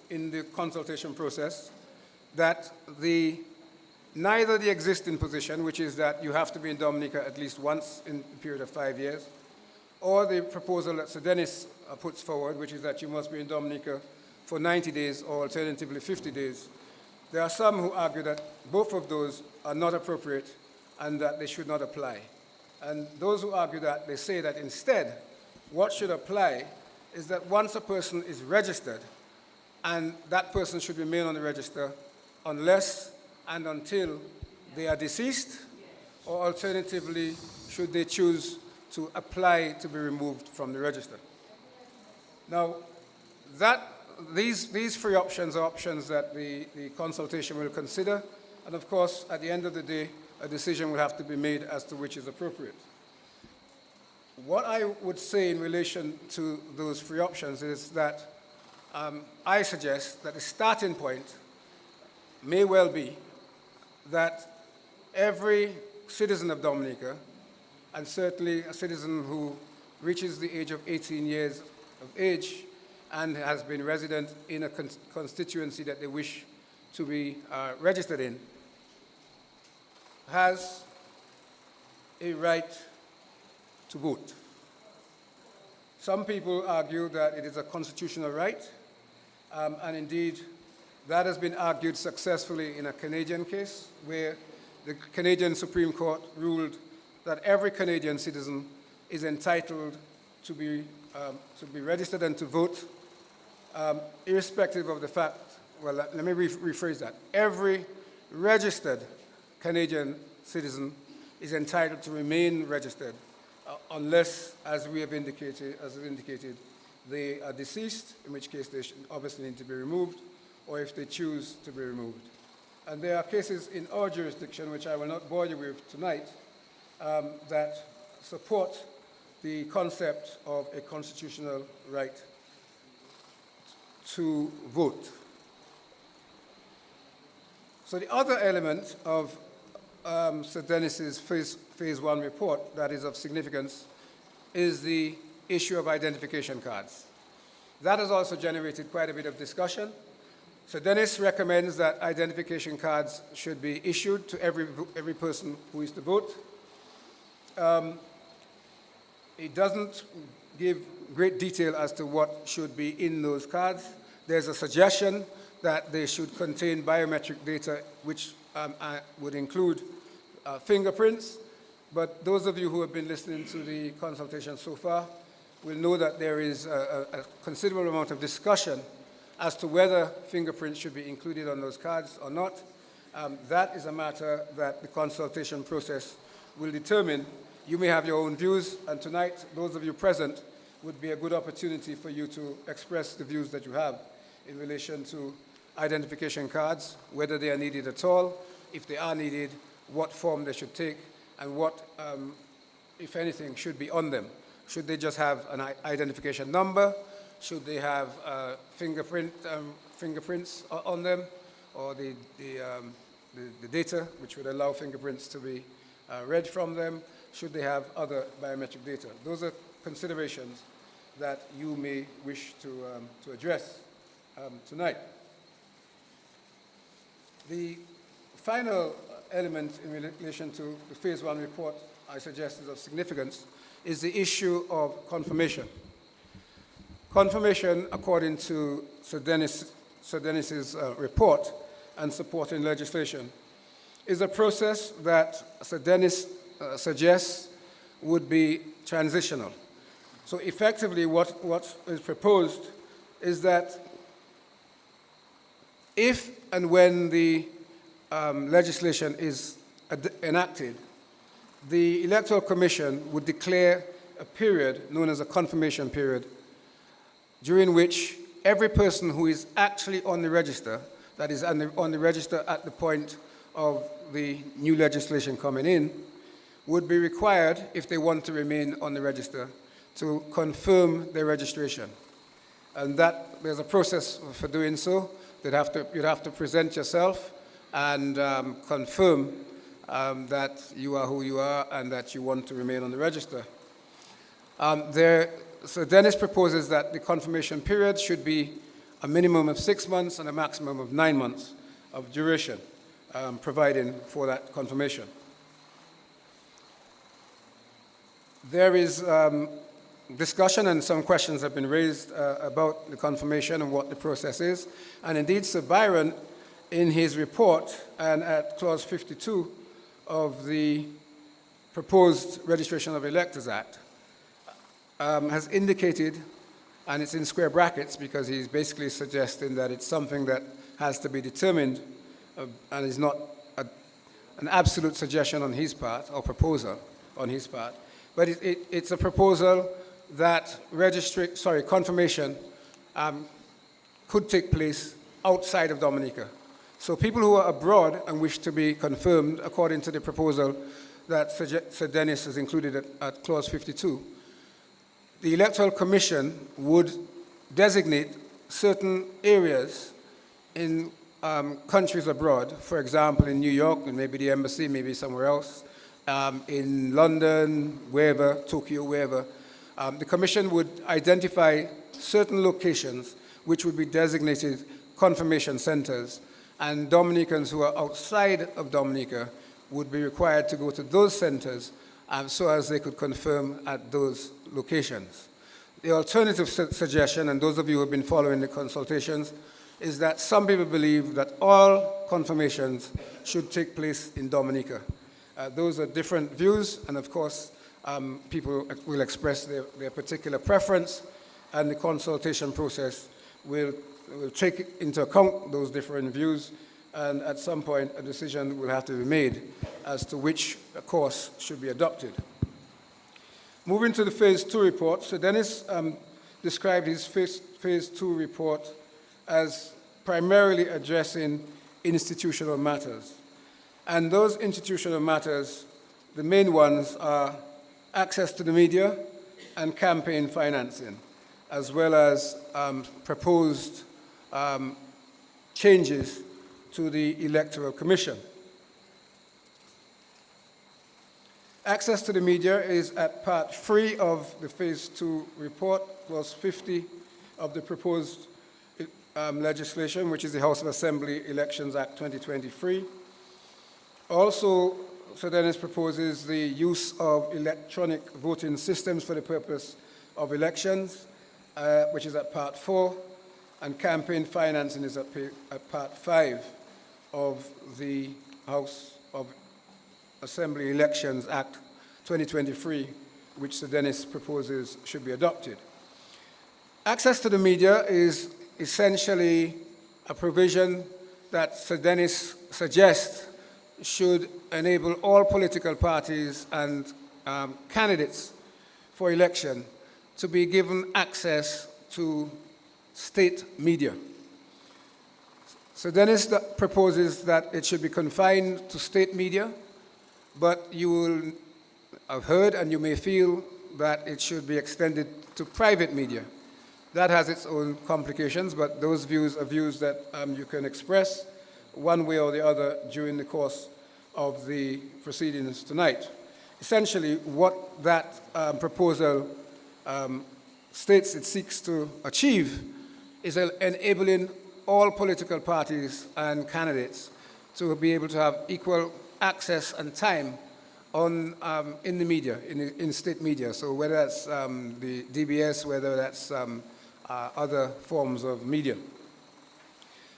in the consultation process that neither the existing position, which is that you have to be in Dominica at least once in a period of 5 years, or the proposal that Sir Dennis puts forward, which is that you must be in Dominica for 90 days or alternatively 50 days. There are some who argue that both of those are not appropriate and that they should not apply. And those who argue that, they say that instead, what should apply is that once a person is registered, and that person should remain on the register unless and until they are deceased, or alternatively, should they choose to apply to be removed from the register. Now, these three options are options that the consultation will consider, and of course, at the end of the day, a decision will have to be made as to which is appropriate. What I would say in relation to those three options is that I suggest that the starting point may well be that every citizen of Dominica, and certainly a citizen who reaches the age of 18 years of age and has been resident in a constituency that they wish to be registered in, has a right to vote. Some people argue that it is a constitutional right, and indeed that has been argued successfully in a Canadian case where the Canadian Supreme Court ruled that every Canadian citizen is entitled to be registered and to vote, irrespective of the fact, well, let me rephrase that. Every registered Canadian citizen is entitled to remain registered unless, as we have indicated, they are deceased, in which case they obviously need to be removed, or if they choose to be removed. And there are cases in our jurisdiction, which I will not bore you with tonight, that support the concept of a constitutional right to vote. So the other element of Sir Dennis's phase 1 report that is of significance is the issue of identification cards. That has also generated quite a bit of discussion. Sir Dennis recommends that identification cards should be issued to every person who is to vote. It doesn't give great detail as to what should be in those cards. There's a suggestion that they should contain biometric data, which would include fingerprints. But those of you who have been listening to the consultation so far will know that there is a considerable amount of discussion as to whether fingerprints should be included on those cards or not. That is a matter that the consultation process will determine. You may have your own views, and tonight, those of you present would be a good opportunity for you to express the views that you have in relation to identification cards, whether they are needed at all, if they are needed, what form they should take, and what, if anything, should be on them. Should they just have an identification number? Should they have fingerprints on them, or the data which would allow fingerprints to be read from them? Should they have other biometric data? Those are considerations that you may wish to address tonight. The final element in relation to the phase 1 report I suggest is of significance is the issue of confirmation. Confirmation, according to Sir Dennis's report and supporting legislation, is a process that Sir Dennis suggests would be transitional. So effectively what is proposed is that if and when the legislation is enacted, the Electoral Commission would declare a period known as a confirmation period, during which every person who is actually on the register, that is on the register at the point of the new legislation coming in, would be required, if they want to remain on the register, to confirm their registration. And that there's a process for doing so. You'd have to present yourself and confirm that you are who you are and that you want to remain on the register. So Dennis proposes that the confirmation period should be a minimum of 6 months and a maximum of 9 months of duration, providing for that confirmation. There is discussion and some questions have been raised about the confirmation and what the process is. And indeed, Sir Byron, in his report and at clause 52 of the proposed Registration of Electors Act, has indicated, and it's in square brackets because he's basically suggesting that it's something that has to be determined and is not an absolute suggestion on his part or proposal on his part, but it's a proposal that confirmation could take place outside of Dominica. So people who are abroad and wish to be confirmed according to the proposal that Sir Dennis has included at clause 52, the Electoral Commission would designate certain areas in countries abroad, for example, in New York, and maybe the embassy, maybe somewhere else, in London, wherever, Tokyo, wherever. The Commission would identify certain locations which would be designated confirmation centers, and Dominicans who are outside of Dominica would be required to go to those centers so as they could confirm at those locations. The alternative suggestion, and those of you who have been following the consultations, is that some people believe that all confirmations should take place in Dominica. Those are different views, and of course, people will express their particular preference, and the consultation process will take into account those different views, and at some point, a decision will have to be made as to which course should be adopted. Moving to the Phase 2 report, so Dennis described his Phase 2 report as primarily addressing institutional matters. And those institutional matters, the main ones are access to the media and campaign financing, as well as proposed changes to the Electoral Commission. Access to the media is at Part 3 of the Phase 2 report, clause 50 of the proposed legislation, which is the House of Assembly Elections Act 2023. Also, Sir Dennis proposes the use of electronic voting systems for the purpose of elections, which is at Part 4, and campaign financing is at Part 5 of the House of Assembly Elections Act 2023, which Sir Dennis proposes should be adopted. Access to the media is essentially a provision that Sir Dennis suggests should enable all political parties and candidates for election to be given access to state media. So Dennis proposes that it should be confined to state media, but you will have heard and you may feel that it should be extended to private media. That has its own complications, but those views are views that you can express one way or the other during the course of the proceedings tonight. Essentially, what that proposal states it seeks to achieve is enabling all political parties and candidates to be able to have equal access and time in the media, in state media. So whether that's the DBS, whether that's other forms of media.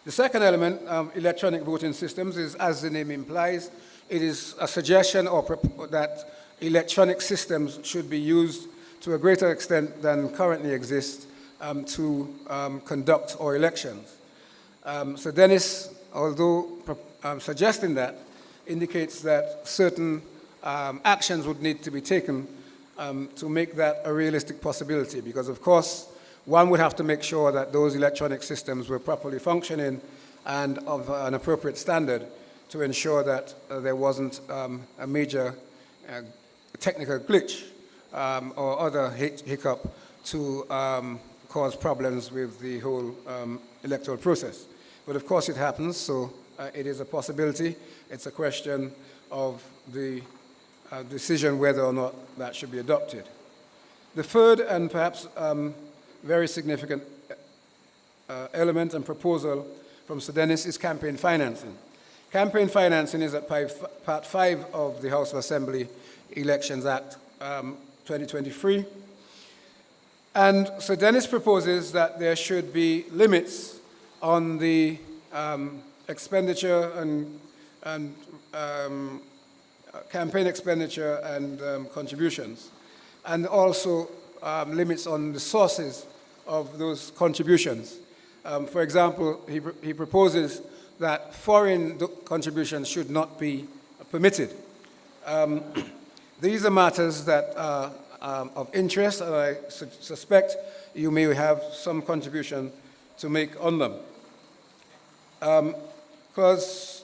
The second element, electronic voting systems, is, as the name implies, it is a suggestion that electronic systems should be used to a greater extent than currently exist to conduct our elections. So Dennis, although suggesting that, indicates that certain actions would need to be taken to make that a realistic possibility, because of course one would have to make sure that those electronic systems were properly functioning and of an appropriate standard to ensure that there wasn't a major technical glitch or other hiccup to cause problems with the whole electoral process. But of course it happens, so it is a possibility. It's a question of the decision whether or not that should be adopted. The third and perhaps very significant element and proposal from Sudanis is campaign financing. Campaign financing is at Part 5 of the House of Assembly Elections Act 2023. And Sudanis proposes that there should be limits on the expenditure and campaign expenditure and contributions, and also limits on the sources of those contributions. For example, he proposes that foreign contributions should not be permitted. These are matters that are of interest, and I suspect you may have some contribution to make on them. Clause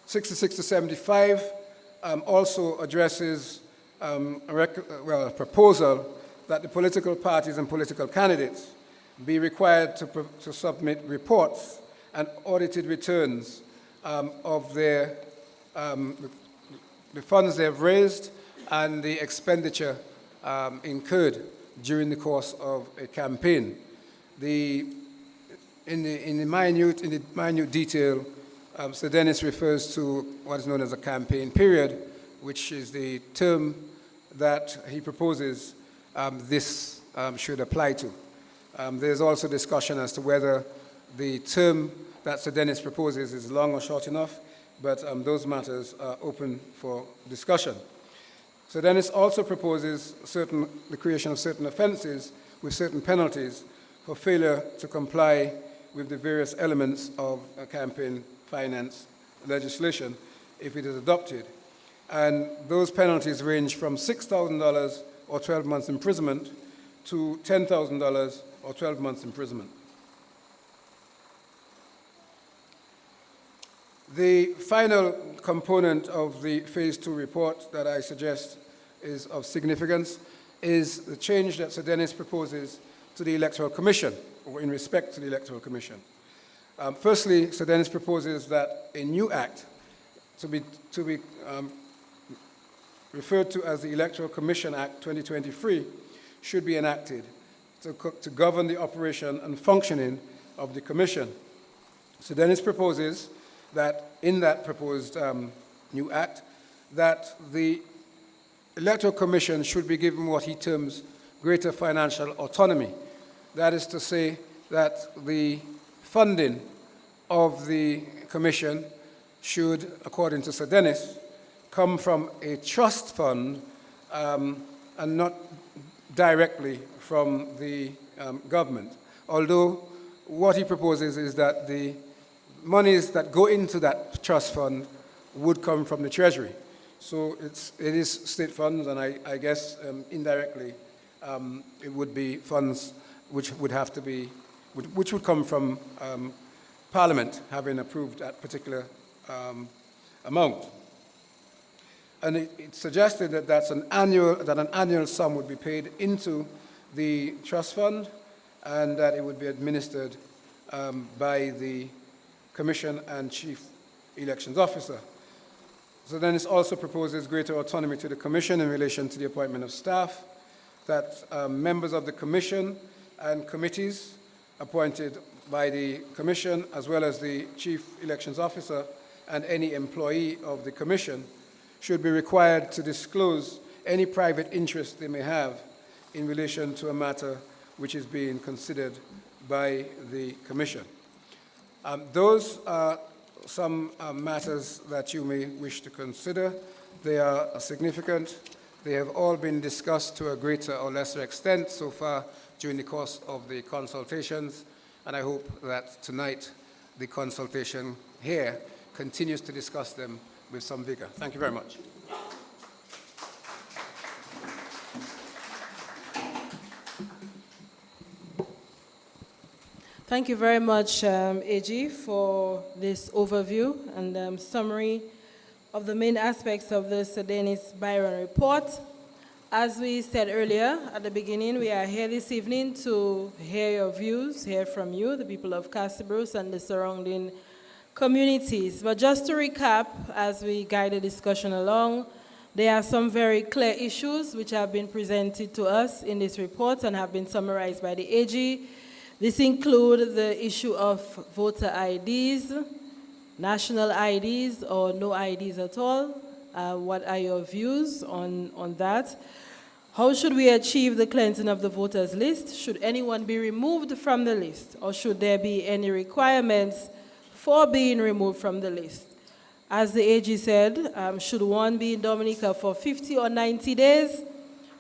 66 to 75 also addresses a proposal that the political parties and political candidates be required to submit reports and audited returns of the funds they have raised and the expenditure incurred during the course of a campaign. In the minute detail, Sudanis refers to what is known as a campaign period, which is the term that he proposes this should apply to. There's also discussion as to whether the term that Sudanis proposes is long or short enough, but those matters are open for discussion. Sudanis also proposes the creation of certain offenses with certain penalties for failure to comply with the various elements of campaign finance legislation if it is adopted. And those penalties range from $6,000 or 12 months imprisonment to $10,000 or 12 months imprisonment. The final component of the Phase 2 report that I suggest is of significance is the change that Sudanis proposes to the Electoral Commission, or in respect to the Electoral Commission. Firstly, Sudanis proposes that a new act to be referred to as the Electoral Commission Act 2023 should be enacted to govern the operation and functioning of the Commission. Sudanis proposes that in that proposed new act, that the Electoral Commission should be given what he terms greater financial autonomy. That is to say that the funding of the Commission should, according to Sudanis, come from a trust fund and not directly from the government. Although what he proposes is that the monies that go into that trust fund would come from the Treasury. So it is state funds, and I guess indirectly it would be funds which would have to be, which would come from Parliament having approved that particular amount. And it's suggested that an annual sum would be paid into the trust fund, and that it would be administered by the Commission and Chief Elections Officer. So then it also proposes greater autonomy to the Commission in relation to the appointment of staff, that members of the Commission and committees appointed by the Commission, as well as the Chief Elections Officer and any employee of the Commission, should be required to disclose any private interest they may have in relation to a matter which is being considered by the Commission. Those are some matters that you may wish to consider. They are significant. They have all been discussed to a greater or lesser extent so far during the course of the consultations, and I hope that tonight the consultation here continues to discuss them with some vigor. Thank you very much. Thank you very much, AG, for this overview and summary of the main aspects of the Sudanis Byron report. As we said earlier at the beginning, we are here this evening to hear your views, hear from you, the people of Castle Bruce and the surrounding communities. But just to recap, as we guide the discussion along, there are some very clear issues which have been presented to us in this report and have been summarized by the AG. This includes the issue of voter IDs, national IDs, or no IDs at all. What are your views on that? How should we achieve the cleansing of the voters list? Should anyone be removed from the list, or should there be any requirements for being removed from the list? As the AG said, should one be in Dominica for 50 or 90 days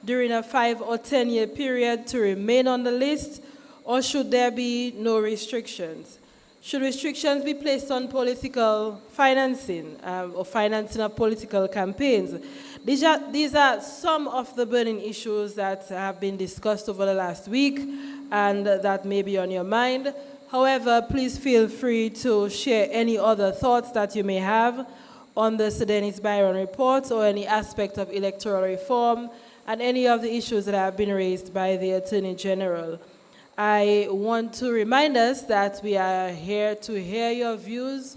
during a 5 or 10-year period to remain on the list, or should there be no restrictions? Should restrictions be placed on political financing or financing of political campaigns? These are some of the burning issues that have been discussed over the last week and that may be on your mind. However, please feel free to share any other thoughts that you may have on the Sedenis Byron report or any aspect of electoral reform and any of the issues that have been raised by the Attorney General. I want to remind us that we are here to hear your views,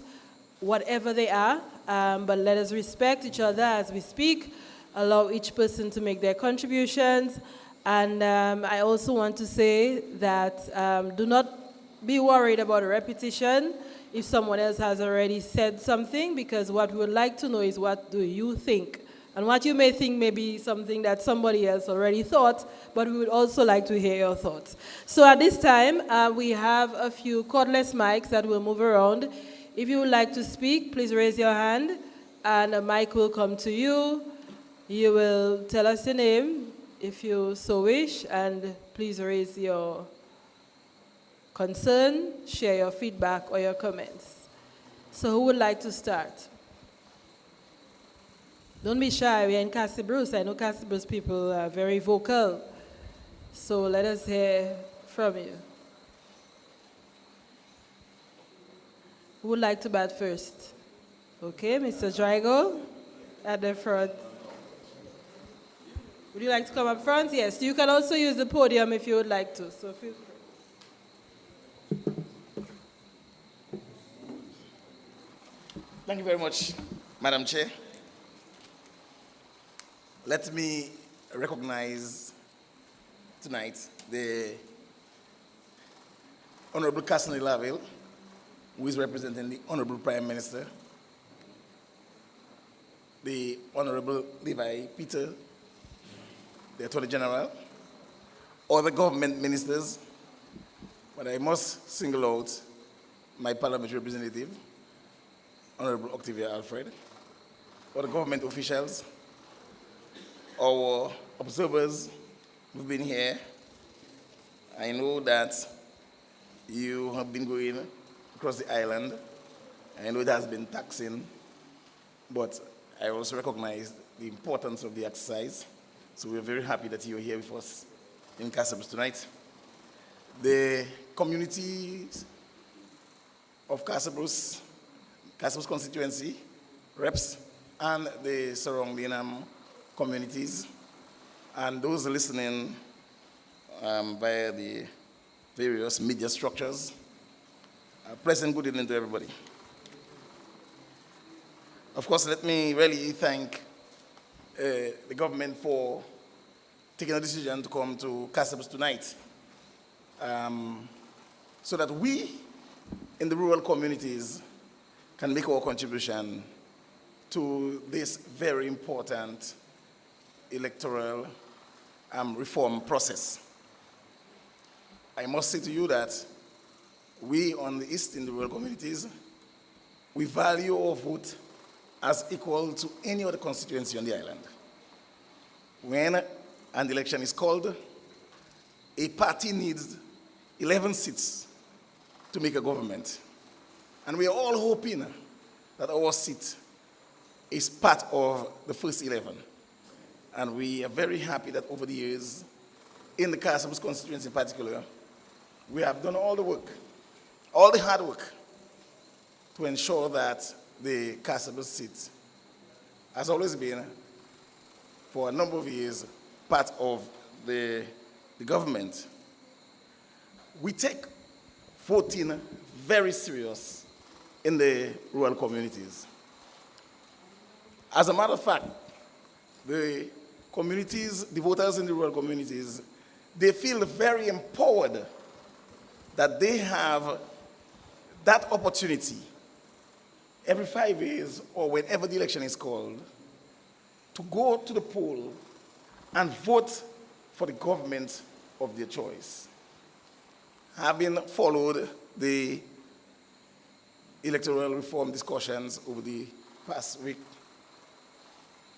whatever they are, but let us respect each other as we speak, allow each person to make their contributions, and I also want to say that do not be worried about a repetition if someone else has already said something, because what we would like to know is what do you think? And what you may think may be something that somebody else already thought, but we would also like to hear your thoughts. So at this time, we have a few cordless mics that will move around. If you would like to speak, please raise your hand, and a mic will come to you. You will tell us your name, if you so wish, and please raise your concern, share your feedback or your comments. So who would like to start? Don't be shy, we're in Cassie Bruce. I know Cassie Bruce people are very vocal. So let us hear from you. Who would like to bat first? Okay, Mr. Drago at the front. Would you like to come up front? Yes, you can also use the podium if you would like to. So feel free. Thank you very much, Madam Chair. Let me recognize tonight the Honorable Castle Laville, who is representing the Honorable Prime Minister, the Honorable Levi Peter, the Attorney General, all the government ministers, but I must single out my parliamentary representative, Honorable Octavia Alfred, all the government officials, our observers who've been here. I know that you have been going across the island. I know it has been taxing, but I also recognize the importance of the exercise. So we're very happy that you're here with us in Casablanca tonight. The communities of Casablanca constituency, reps, and the surrounding communities, and those listening via the various media structures. Pleasant good evening to everybody. Of course, let me really thank the government for taking a decision to come to Casablanca tonight, so that we in the rural communities can make our contribution to this very important electoral reform process. I must say to you that we on the East in the rural communities, we value our vote as equal to any other constituency on the island. When an election is called, a party needs 11 seats to make a government. And we are all hoping that our seat is part of the first 11. And we are very happy that over the years, in the Casablanca constituency in particular, we have done all the work, all the hard work, to ensure that the Casablanca seat has always been, for a number of years, part of the government. We take voting very serious in the rural communities. As a matter of fact, the communities, the voters in the rural communities, they feel very empowered that they have that opportunity every 5 years or whenever the election is called to go to the poll and vote for the government of their choice. Having followed the electoral reform discussions over the past week,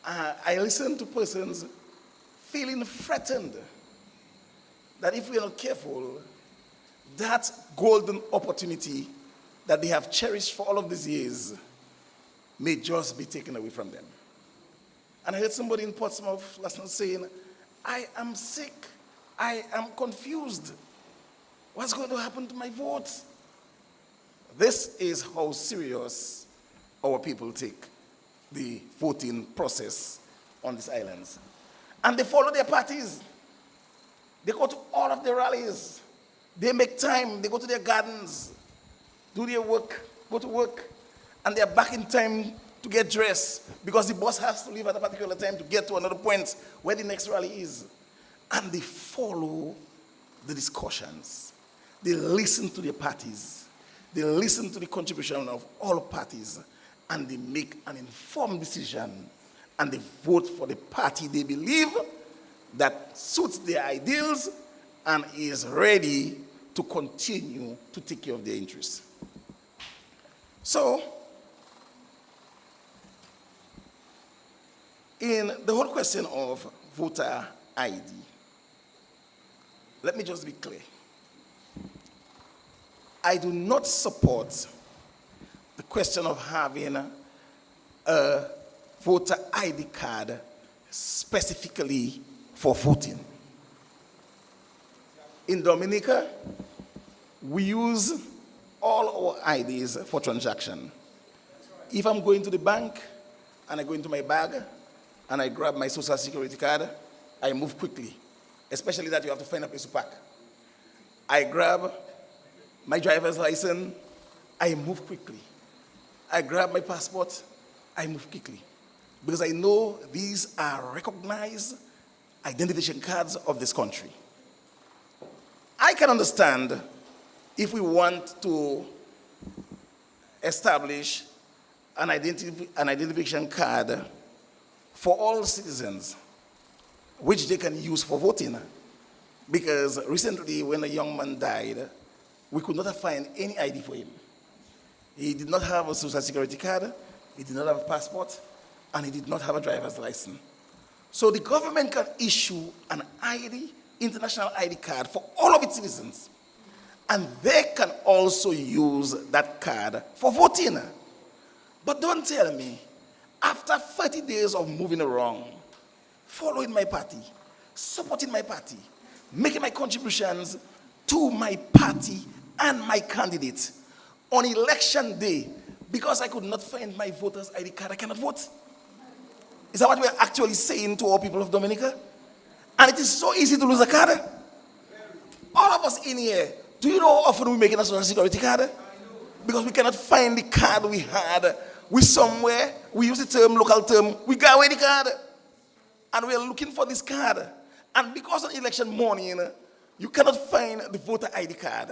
I listened to persons feeling threatened that if we are not careful, that golden opportunity that they have cherished for all of these years may just be taken away from them. And I heard somebody in Portsmouth last night saying, I am sick, I am confused. What's going to happen to my vote? This is how serious our people take the voting process on these islands. And they follow their parties. They go to all of their rallies. They make time, they go to their gardens, do their work, go to work, and they're back in time to get dressed because the bus has to leave at a particular time to get to another point where the next rally is. And they follow the discussions. They listen to their parties. They listen to the contribution of all parties, and they make an informed decision, and they vote for the party they believe that suits their ideals and is ready to continue to take care of their interests. So, in the whole question of voter ID, let me just be clear. I do not support the question of having a voter ID card specifically for voting. In Dominica, we use all our IDs for transaction. If I'm going to the bank and I go into my bag and I grab my social security card, I move quickly, especially that you have to find a place to park. I grab my driver's license, I move quickly. I grab my passport, I move quickly. Because I know these are recognized identification cards of this country. I can understand if we want to establish an identification card for all citizens, which they can use for voting. Because recently, when a young man died, we could not find any ID for him. He did not have a social security card, he did not have a passport, and he did not have a driver's license. So the government can issue an ID, international ID card for all of its citizens. And they can also use that card for voting. But don't tell me, after 30 days of moving around, following my party, supporting my party, making my contributions to my party and my candidate, on election day, because I could not find my voter's ID card, I cannot vote. Is that what we're actually saying to all people of Dominica? And it is so easy to lose a card. All of us in here, do you know how often we make a social security card? Because we cannot find the card we had. We somewhere, we use the term, local term, we got away the card. And we are looking for this card. And because on election morning, you cannot find the voter ID card.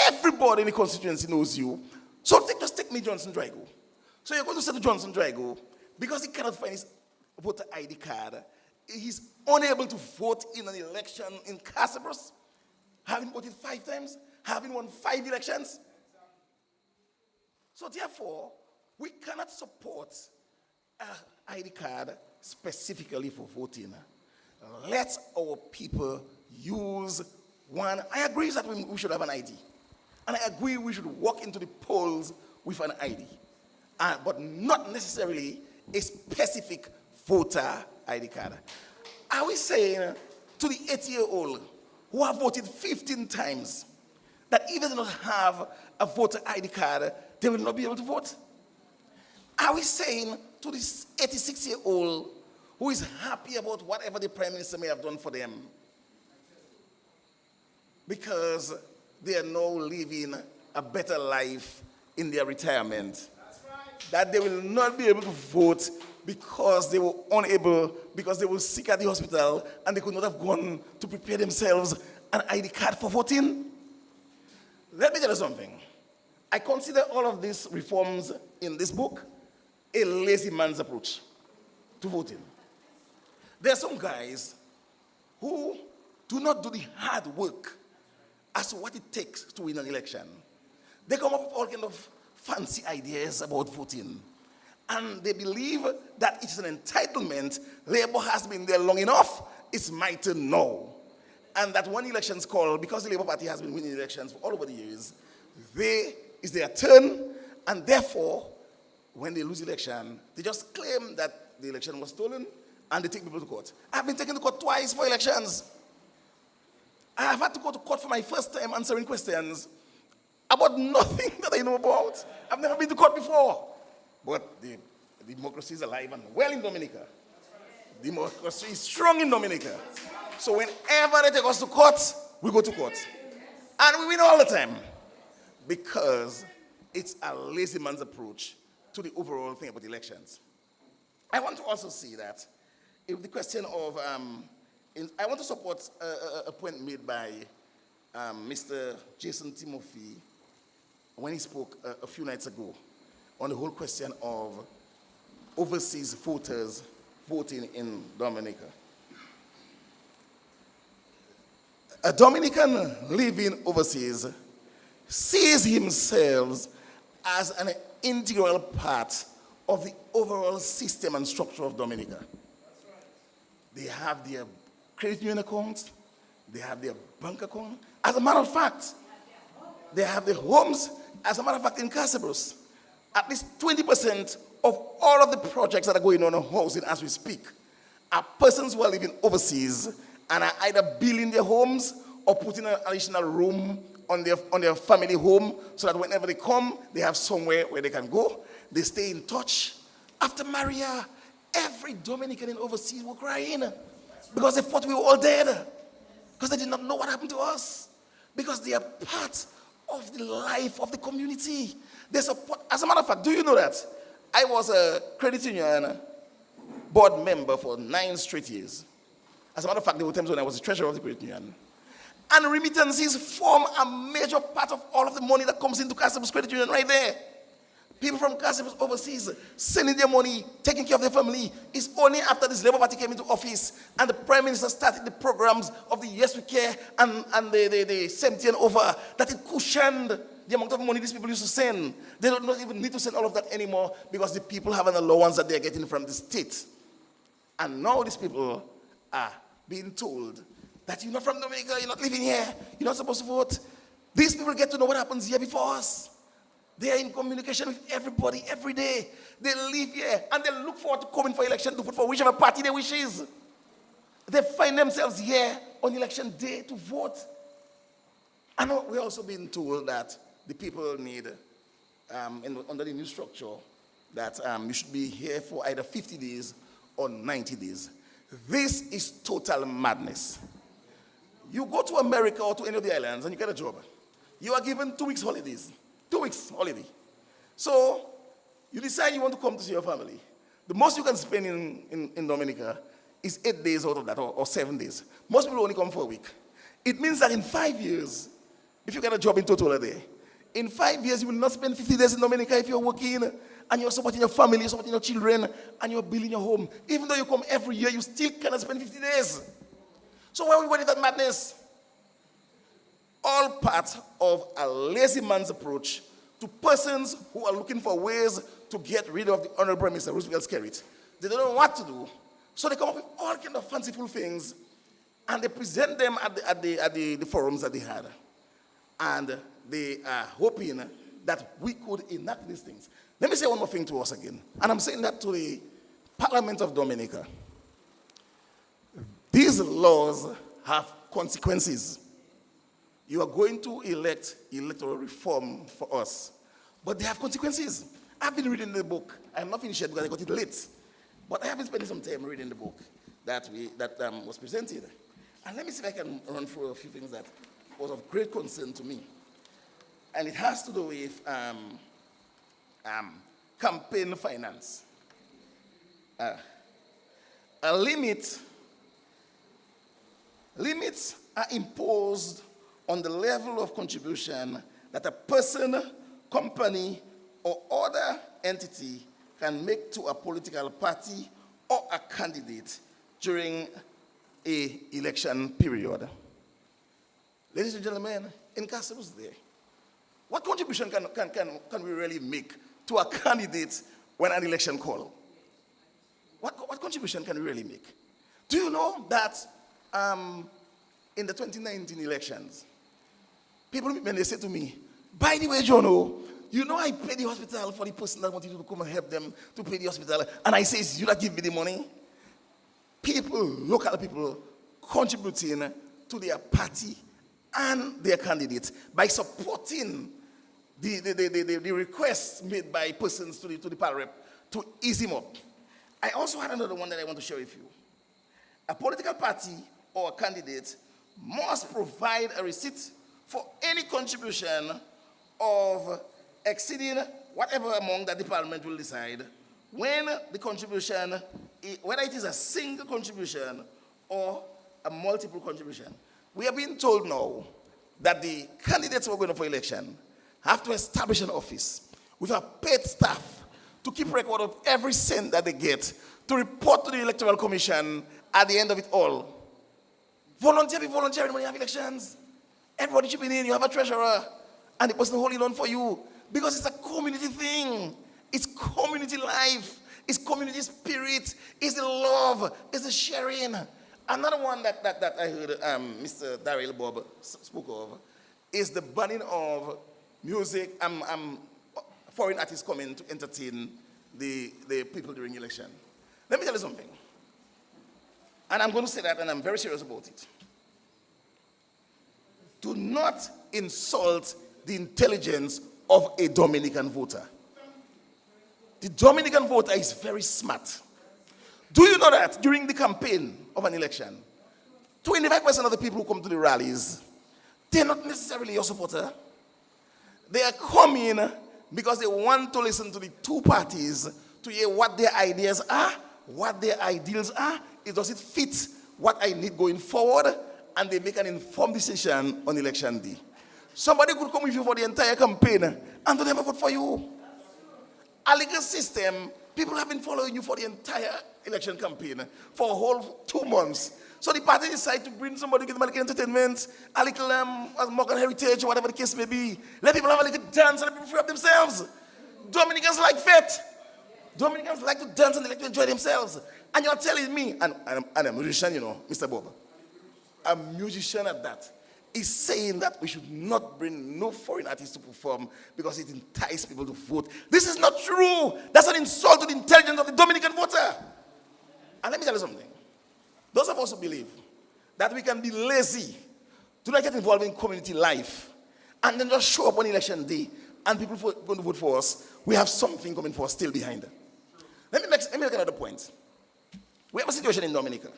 Everybody in the constituency knows you. So just take me, Johnson Drago. So you're going to say to Johnson Drago, because he cannot find his voter ID card, he's unable to vote in an election in Casabras, having voted 5 times, having won 5 elections. So therefore, we cannot support an ID card specifically for voting. Let our people use one. I agree that we should have an ID. And I agree we should walk into the polls with an ID. But not necessarily a specific voter ID card. Are we saying to the 80-year-old who have voted 15 times that even if they don't have a voter ID card, they will not be able to vote? Are we saying to this 86-year-old who is happy about whatever the Prime Minister may have done for them because they are now living a better life in their retirement, that they will not be able to vote because they were unable, because they were sick at the hospital and they could not have gone to prepare themselves an ID card for voting? Let me tell you something. I consider all of these reforms in this book a lazy man's approach to voting. There are some guys who do not do the hard work as to what it takes to win an election. They come up with all kinds of fancy ideas about voting. And they believe that it's an entitlement. Labour has been there long enough. It's my turn now. And that when elections call, because the Labour Party has been winning elections for all over the years, it's their turn, and therefore, when they lose election, they just claim that the election was stolen, and they take people to court. I've been taken to court twice for elections. I have had to go to court for my first time answering questions about nothing that I know about. I've never been to court before. But the democracy is alive and well in Dominica. Democracy is strong in Dominica. So whenever they take us to court, we go to court. And we win all the time. Because it's a lazy man's approach to the overall thing about elections. I want to also see that if the question of, I want to support a point made by Mr. Jason Timothy when he spoke a few nights ago on the whole question of overseas voters voting in Dominica. A Dominican living overseas sees himself as an integral part of the overall system and structure of Dominica. They have their credit union accounts, they have their bank account. As a matter of fact, they have their homes. As a matter of fact, in Casabros, at least 20% of all of the projects that are going on in housing as we speak are persons who are living overseas and are either building their homes or putting an additional room on their family home so that whenever they come, they have somewhere where they can go. They stay in touch. After Maria, every Dominican in overseas were crying because they thought we were all dead, because they did not know what happened to us, because they are part of the life of the community. They support. As a matter of fact, do you know that I was a credit union board member for 9 straight years? As a matter of fact, there were times when I was the treasurer of the credit union. And remittances form a major part of all of the money that comes into Casablanca Credit Union right there. People from Casablanca overseas sending their money, taking care of their family. It's only after this Labour Party came into office and the Prime Minister started the programs of the Yes We Care and the 70 and over that it cushioned the amount of money these people used to send. They don't even need to send all of that anymore because the people have an allowance that they're getting from the state. And now these people are being told that you're not from Dominica, you're not living here, you're not supposed to vote. These people get to know what happens here before us. They are in communication with everybody every day. They live here and they look forward to coming for election to vote for whichever party they wishes. They find themselves here on election day to vote. And we're also being told that the people need, under the new structure, that you should be here for either 50 days or 90 days. This is total madness. You go to America or to any of the islands and you get a job. You are given 2 weeks holidays. 2 weeks holiday. So you decide you want to come to see your family. The most you can spend in Dominica is 8 days out of that, or 7 days. Most people only come for a week. It means that in 5 years, if you get a job in total a day, in 5 years you will not spend 50 days in Dominica if you're working and you're supporting your family, you're supporting your children, and you're building your home. Even though you come every year, you still cannot spend 50 days. So why are we going into that madness? All part of a lazy man's approach to persons who are looking for ways to get rid of the Honorable Prime Minister Roosevelt Skerrit. They don't know what to do, so they come up with all kinds of fanciful things, and they present them at the forums that they had. And they are hoping that we could enact these things. Let me say one more thing to us again, and I'm saying that to the Parliament of Dominica. These laws have consequences. You are going to elect electoral reform for us, but they have consequences. I've been reading the book. I have not finished yet because I got it late, but I have been spending some time reading the book that was presented. And let me see if I can run through a few things that was of great concern to me. And it has to do with campaign finance. Limits are imposed on the level of contribution that a person, company, or other entity can make to a political party or a candidate during an election period. Ladies and gentlemen, in Castle's day, what contribution can we really make to a candidate when an election call? What contribution can we really make? Do you know that in the 2019 elections, people, when they say to me, by the way, Jono, you know I pay the hospital for the person that wanted to come and help them to pay the hospital, and I say, it's you that give me the money? People, local people, contributing to their party and their candidates by supporting the requests made by persons to the power rep to ease him up. I also had another one that I want to share with you. A political party or a candidate must provide a receipt for any contribution of exceeding whatever amount that the parliament will decide when the contribution, whether it is a single contribution or a multiple contribution. We are being told now that the candidates who are going for election have to establish an office with a paid staff to keep record of every cent that they get, to report to the Electoral Commission at the end of it all. Volunteering when you have elections. Everybody chipping in, you have a treasurer, and the person holding on for you. Because it's a community thing. It's community life. It's community spirit. It's the love. It's the sharing. Another one that I heard Mr. Daryl Bob spoke of is the banning of music. Foreign artists coming to entertain the people during election. Let me tell you something. And I'm going to say that, and I'm very serious about it. Do not insult the intelligence of a Dominican voter. The Dominican voter is very smart. Do you know that during the campaign of an election, 25% of the people who come to the rallies, they're not necessarily your supporter. They are coming because they want to listen to the two parties to hear what their ideas are, what their ideals are. Does it fit what I need going forward? And they make an informed decision on election day. Somebody could come with you for the entire campaign and don't ever vote for you. A legal system, people have been following you for the entire election campaign for a whole 2 months. So the party decide to bring somebody, give them a little entertainment, a little Morgan heritage, or whatever the case may be. Let people have a little dance and let people free up themselves. Dominicans like fete. Dominicans like to dance and they like to enjoy themselves. And you're telling me, and I'm a musician, you know, Mr. Bob, a musician at that, is saying that we should not bring no foreign artists to perform because it entices people to vote. This is not true. That's an insult to the intelligence of the Dominican voter. And let me tell you something. Those of us who believe that we can be lazy, do not get involved in community life, and then just show up on election day, and people are going to vote for us, we have something coming for us still behind. Let me make another point. We have a situation in Dominica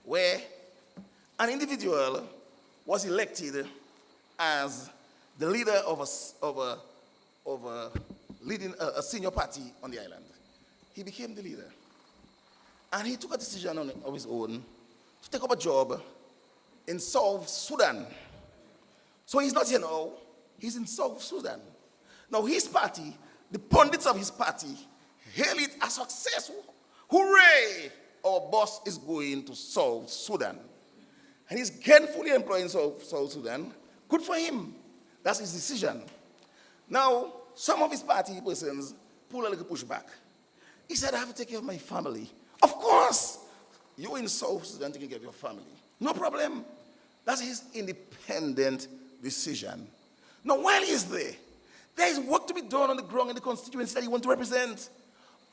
where an individual was elected as the leader of a senior party on the island. He became the leader. And he took a decision of his own to take up a job in South Sudan. So he's not here now, he's in South Sudan. Now his party, the pundits of his party, hail it as successful. Hooray! Our boss is going to South Sudan. And he's gainfully employed in South Sudan. Good for him. That's his decision. Now, some of his party persons pull a little pushback. He said, I have to take care of my family. Of course, you're in South Sudan taking care of your family. No problem. That's his independent decision. Now, while he's there is work to be done on the ground in the constituency that you want to represent.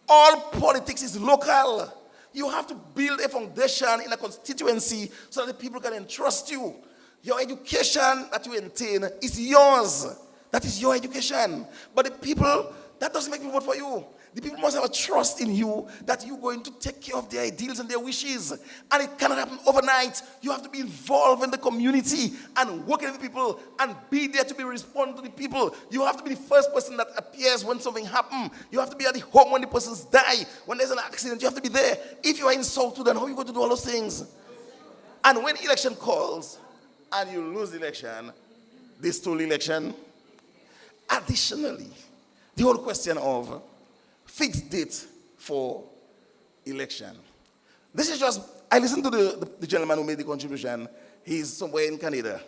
All politics is local. You have to build a foundation in a constituency so that the people can entrust you. Your education that you attain is yours. That is your education. But the people, that doesn't make people vote for you. The people must have a trust in you that you're going to take care of their ideals and their wishes. And it cannot happen overnight. You have to be involved in the community and work with the people and be there to be respond to the people. You have to be the first person that appears when something happens. You have to be at the home when the persons die. When there's an accident, you have to be there. If you are in South Sudan, how are you going to do all those things? And when election calls and you lose the election, they stole the election, Additionally, the whole question of fixed date for election. This is just, I listened to the gentleman who made the contribution. He's somewhere in Canada.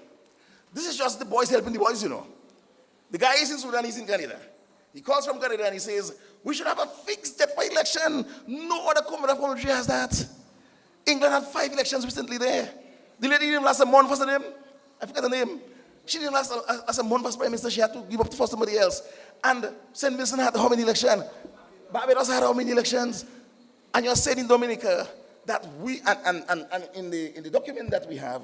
This is just the boys helping the boys, you know. The guy is in Sudan, he's in Canada. He calls from Canada and he says, we should have a fixed date for election. No other country has that. England had 5 elections recently there. The lady didn't last a month for them. I forgot the name. She didn't last a month as Prime Minister. She had to give up for somebody else. And St. Vincent had how many elections? Barbados had how many elections? And you're saying in Dominica that we, and in the document that we have,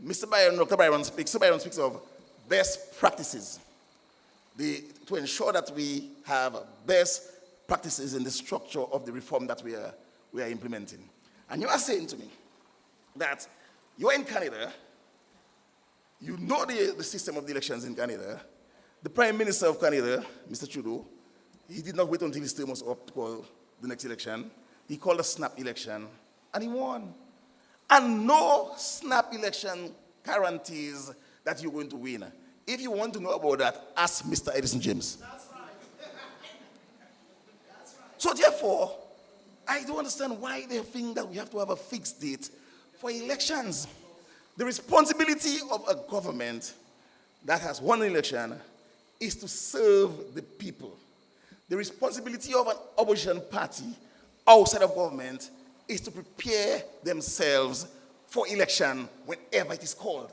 Dr. Byron speaks of best practices. To ensure that we have best practices in the structure of the reform that we are implementing. And you are saying to me that you're in Canada, you know the system of the elections in Canada. The Prime Minister of Canada, Mr. Trudeau, he did not wait until his term was up to call the next election. He called a snap election, and he won. And no snap election guarantees that you're going to win. If you want to know about that, ask Mr. Edison James. That's right. That's right. So therefore, I don't understand why they think that we have to have a fixed date for elections. The responsibility of a government that has won an election is to serve the people. The responsibility of an opposition party outside of government is to prepare themselves for election whenever it is called.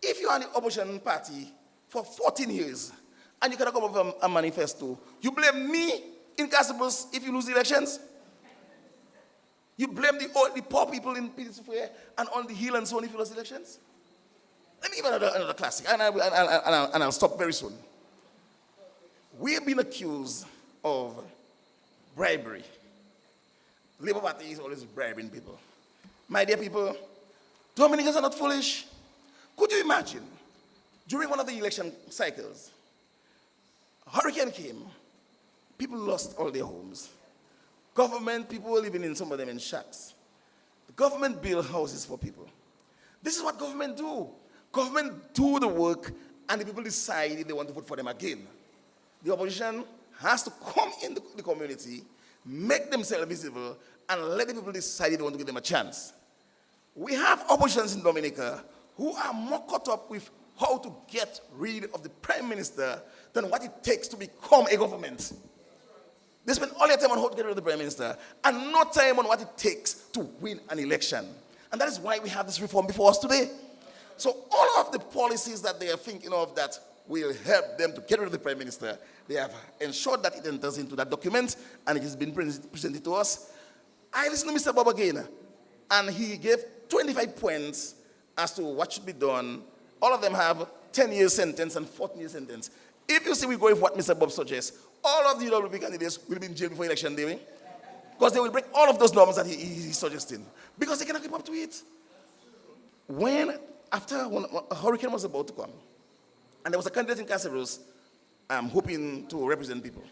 If you are an opposition party for 14 years and you cannot come up with a manifesto, you blame me in Castlebush if you lose the elections? You blame the poor people in Petersburg and on the hill and so on if you lose elections? Let me give another classic, and I'll stop very soon. We have been accused of bribery. Labour Party is always bribing people. My dear people, Dominicans are not foolish. Could you imagine, during one of the election cycles, a hurricane came, people lost all their homes. Government, people were living in some of them in shacks. The government built houses for people. This is what government do. Government do the work, and the people decide if they want to vote for them again. The opposition has to come in the community, make themselves visible, and let the people decide if they want to give them a chance. We have oppositions in Dominica who are more caught up with how to get rid of the Prime Minister than what it takes to become a government. They spend all their time on how to get rid of the Prime Minister and no time on what it takes to win an election. And that is why we have this reform before us today. So all of the policies that they are thinking of that will help them to get rid of the Prime Minister, they have ensured that it enters into that document and it has been presented to us. I listened to Mr. Bob again, and he gave 25 points as to what should be done. All of them have 10-year sentence and 14-year sentence. If you see we go with what Mr. Bob suggests, all of the UWP candidates will be in jail before election day, because they will break all of those norms that he's suggesting, because they cannot keep up to it. After a hurricane was about to come, and there was a candidate in Caseros hoping to represent people,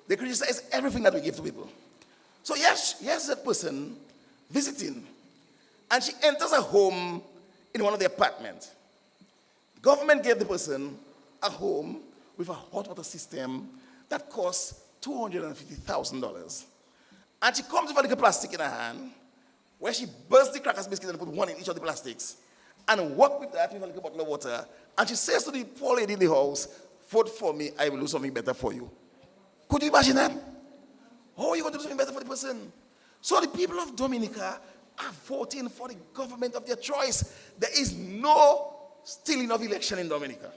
they criticized everything that we give to people. So yes, here's that person visiting, and she enters a home in one of the apartments. The government gave the person a home with a hot water system that costs $250,000. And she comes with a little plastic in her hand, where she bursts the crackers biscuit and put one in each of the plastics, and work with that with a little bottle of water. And she says to the poor lady in the house, vote for me, I will do something better for you. Could you imagine that? How are you going to do something better for the person? So the people of Dominica are voting for the government of their choice. There is no stealing of election in Dominica.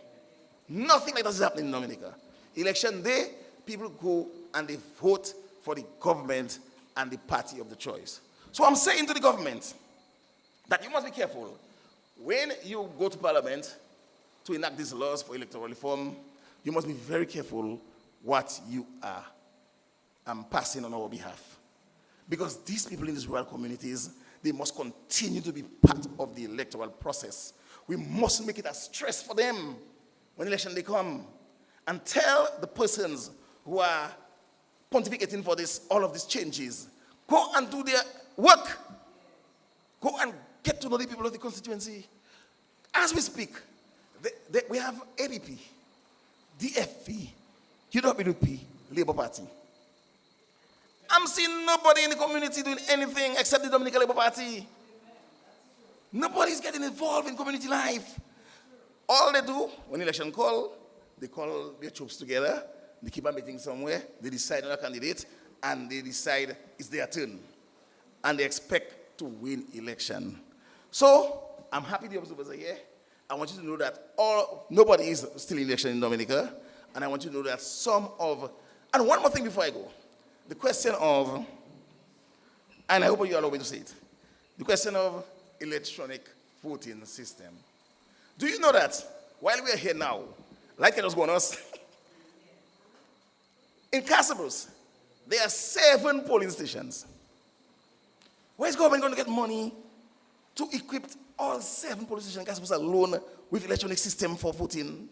Nothing like that is happening in Dominica. Election day, people go and they vote for the government and the party of the choice. So I'm saying to the government that you must be careful. When you go to Parliament to enact these laws for electoral reform, you must be very careful what you are passing on our behalf. Because these people in these rural communities, they must continue to be part of the electoral process. We must make it a stress for them when election day come, and tell the persons who are pontificating for this, all of these changes, go and do their work. Go and get to know the people of the constituency. As we speak, we have APP. DFP, UWP, Labour Party. I'm seeing nobody in the community doing anything except the Dominican Labour Party. Nobody's getting involved in community life. All they do, when election call, they call their troops together, they keep a meeting somewhere, they decide on a candidate, and they decide it's their turn. And they expect to win election. So, I'm happy the observers are here. I want you to know that nobody is still in election in Dominica, and I want you to know that and one more thing before I go. The question of, and I hope you allow me to say it, the question of electronic voting system. Do you know that while we are here now, light can just go on us, in Casabos, there are 7 polling stations. Where's government going to get money to equip all 7 polling stations in Casabos alone with electronic system for voting?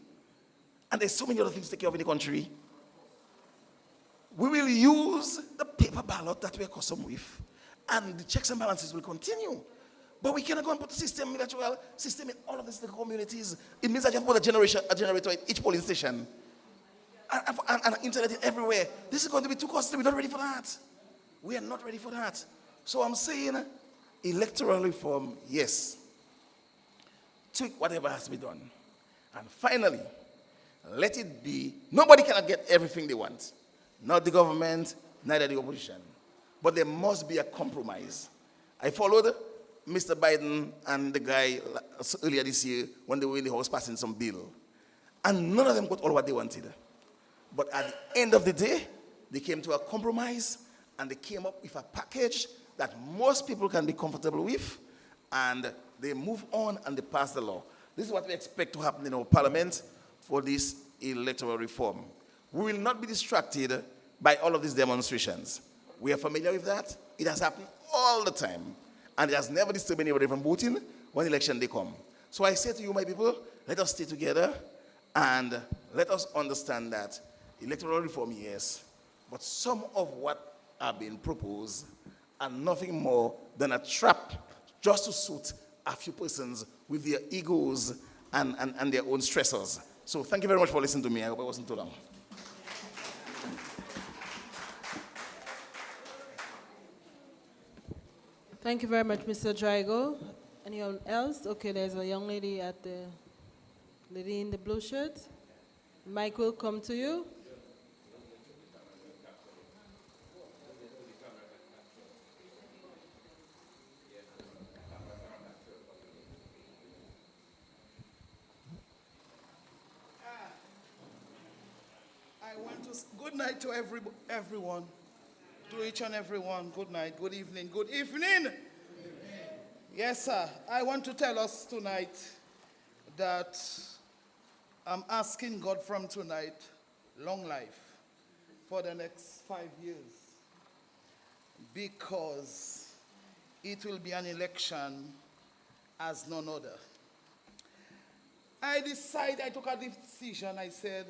And there's so many other things to take care of in the country. We will use the paper ballot that we're accustomed with, and the checks and balances will continue. But we cannot go and put the electoral system in all of these communities. It means that you have to put a generator in each polling station. And internet everywhere. This is going to be too costly. We're not ready for that. We are not ready for that. So I'm saying electoral reform, yes. Take whatever has to be done. And finally, let it be, nobody cannot get everything they want. Not the government, neither the opposition. But there must be a compromise. I followed Mr. Biden and the guy earlier this year when they were in the House passing some bill. And none of them got all what they wanted. But at the end of the day, they came to a compromise and they came up with a package that most people can be comfortable with, and they move on and they pass the law. This is what we expect to happen in our parliament for this electoral reform. We will not be distracted by all of these demonstrations. We are familiar with that. It has happened all the time. And it has never disturbed anybody from voting when election day come. So I say to you, my people, let us stay together and let us understand that electoral reform, yes, but some of what are being proposed are nothing more than a trap just to suit a few persons with their egos and their own stressors. So thank you very much for listening to me. I hope I wasn't too long. Thank you very much, Mr. Drago. Anyone else? Okay, there's a young lady lady in the blue shirt. Mike will come to you. Good night to everyone. To each and everyone, good night, good evening, good evening. Yes, sir. I want to tell us tonight that I'm asking God from tonight long life for the next 5 years, because it will be an election as none other. I took a decision. I said,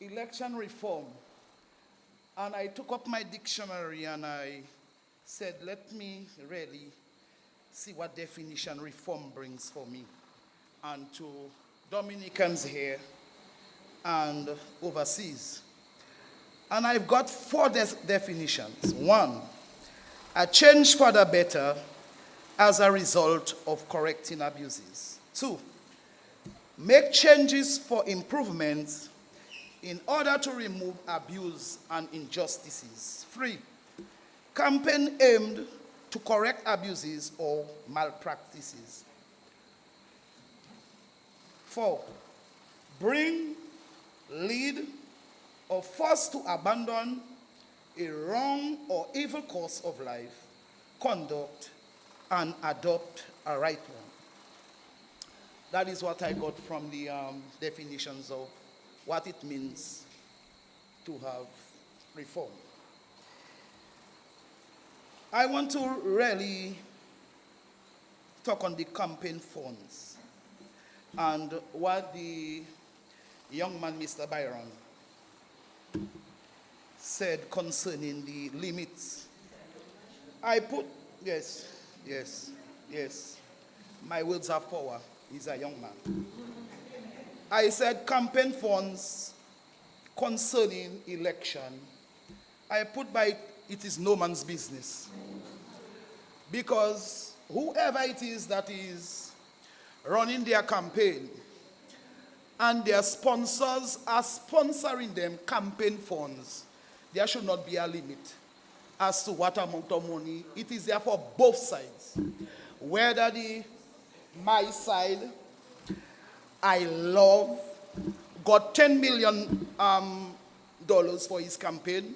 election reform. And I took up my dictionary and I said, let me really see what definition reform brings for me and to Dominicans here and overseas. And I've got 4 definitions. 1, a change for the better as a result of correcting abuses. 2, make changes for improvements in order to remove abuse and injustices. 3, campaign aimed to correct abuses or malpractices. 4, bring, lead, or force to abandon a wrong or evil course of life, conduct, and adopt a right one. That is what I got from the definitions of what it means to have reform. I want to really talk on the campaign funds and what the young man, Mr. Byron, said concerning the limits. Yes. My words have power. He's a young man. I said campaign funds concerning election. I put by it is no man's business. Because whoever it is that is running their campaign and their sponsors are sponsoring them campaign funds, there should not be a limit as to what amount of money. It is there for both sides. Whether my side, I love, got $10 million for his campaign,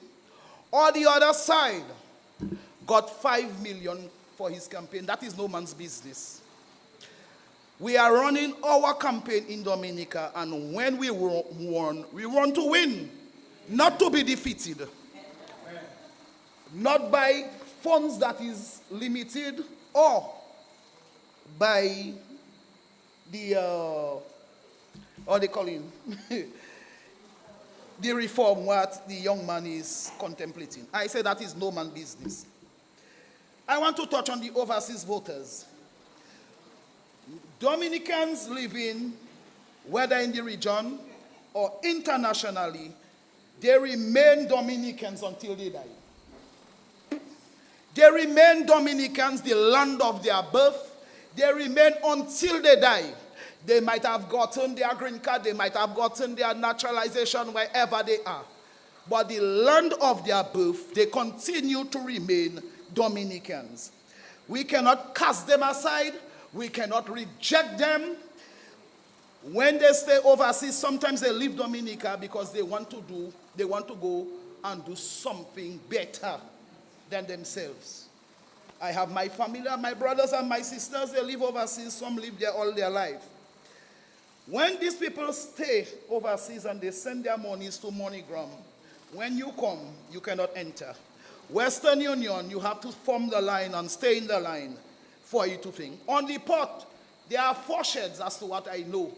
or the other side got $5 million for his campaign. That is no man's business. We are running our campaign in Dominica, and when we won, we want to win, not to be defeated. Not by funds that is limited or by the, what they call it, the reform what the young man is contemplating. I say that is no man's business. I want to touch on the overseas voters. Dominicans living, whether in the region or internationally, they remain Dominicans until they die. They remain Dominicans, the land of their birth. They remain until they die. They might have gotten their green card, they might have gotten their naturalization wherever they are. But the land of their birth, they continue to remain Dominicans. We cannot cast them aside. We cannot reject them. When they stay overseas, sometimes they leave Dominica because they want to go and do something better than themselves. I have my family, my brothers and my sisters, they live overseas. Some live there all their life. When these people stay overseas and they send their monies to MoneyGram, when you come, you cannot enter. Western Union, you have to form the line and stay in the line for you to think. On the port, there are 4 sheds as to what I know.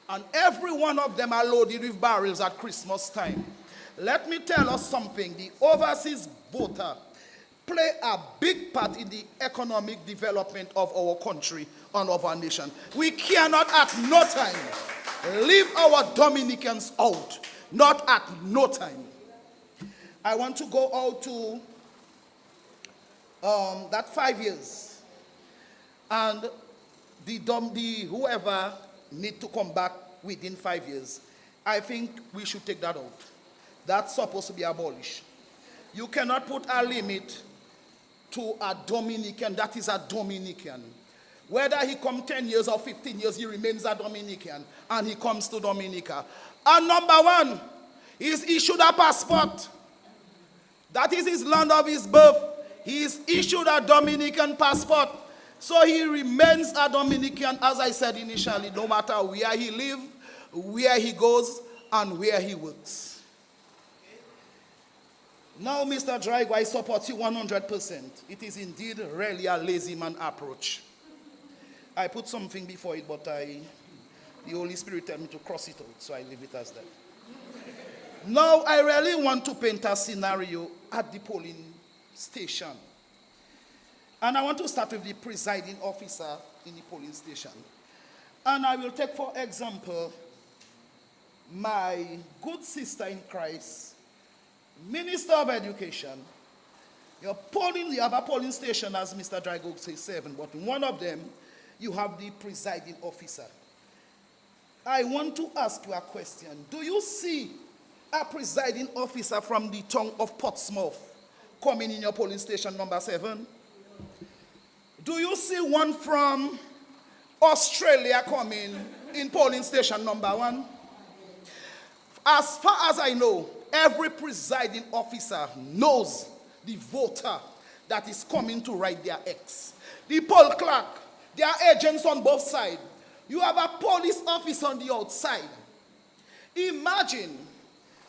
And every one of them are loaded with barrels at Christmas time. Let me tell us something. The overseas voter play a big part in the economic development of our country and of our nation. We cannot at no time leave our Dominicans out. Not at no time. I want to go out to that 5 years. And whoever need to come back within 5 years, I think we should take that out. That's supposed to be abolished. You cannot put a limit to a Dominican that is a Dominican. Whether he come 10 years or 15 years, he remains a Dominican, and he comes to Dominica. And number 1 is issued a passport. That is his land of his birth. He is issued a Dominican passport. So he remains a Dominican, as I said initially, no matter where he lives, where he goes, and where he works. Now, Mr. Drago, I support you 100%. It is indeed really a lazy man approach. I put something before it, but the Holy Spirit told me to cross it out, so I leave it as that. Now, I really want to paint a scenario at the polling station. And I want to start with the presiding officer in the polling station. And I will take, for example, my good sister in Christ, Minister of Education. You have a polling station, as Mr. Drago says, 7, but in one of them, you have the presiding officer. I want to ask you a question. Do you see a presiding officer from the town of Portsmouth coming in your polling station number 7? Do you see one from Australia coming in polling station number 1? As far as I know, every presiding officer knows the voter that is coming to write their X. The poll clerk, there are agents on both sides. You have a police officer on the outside. Imagine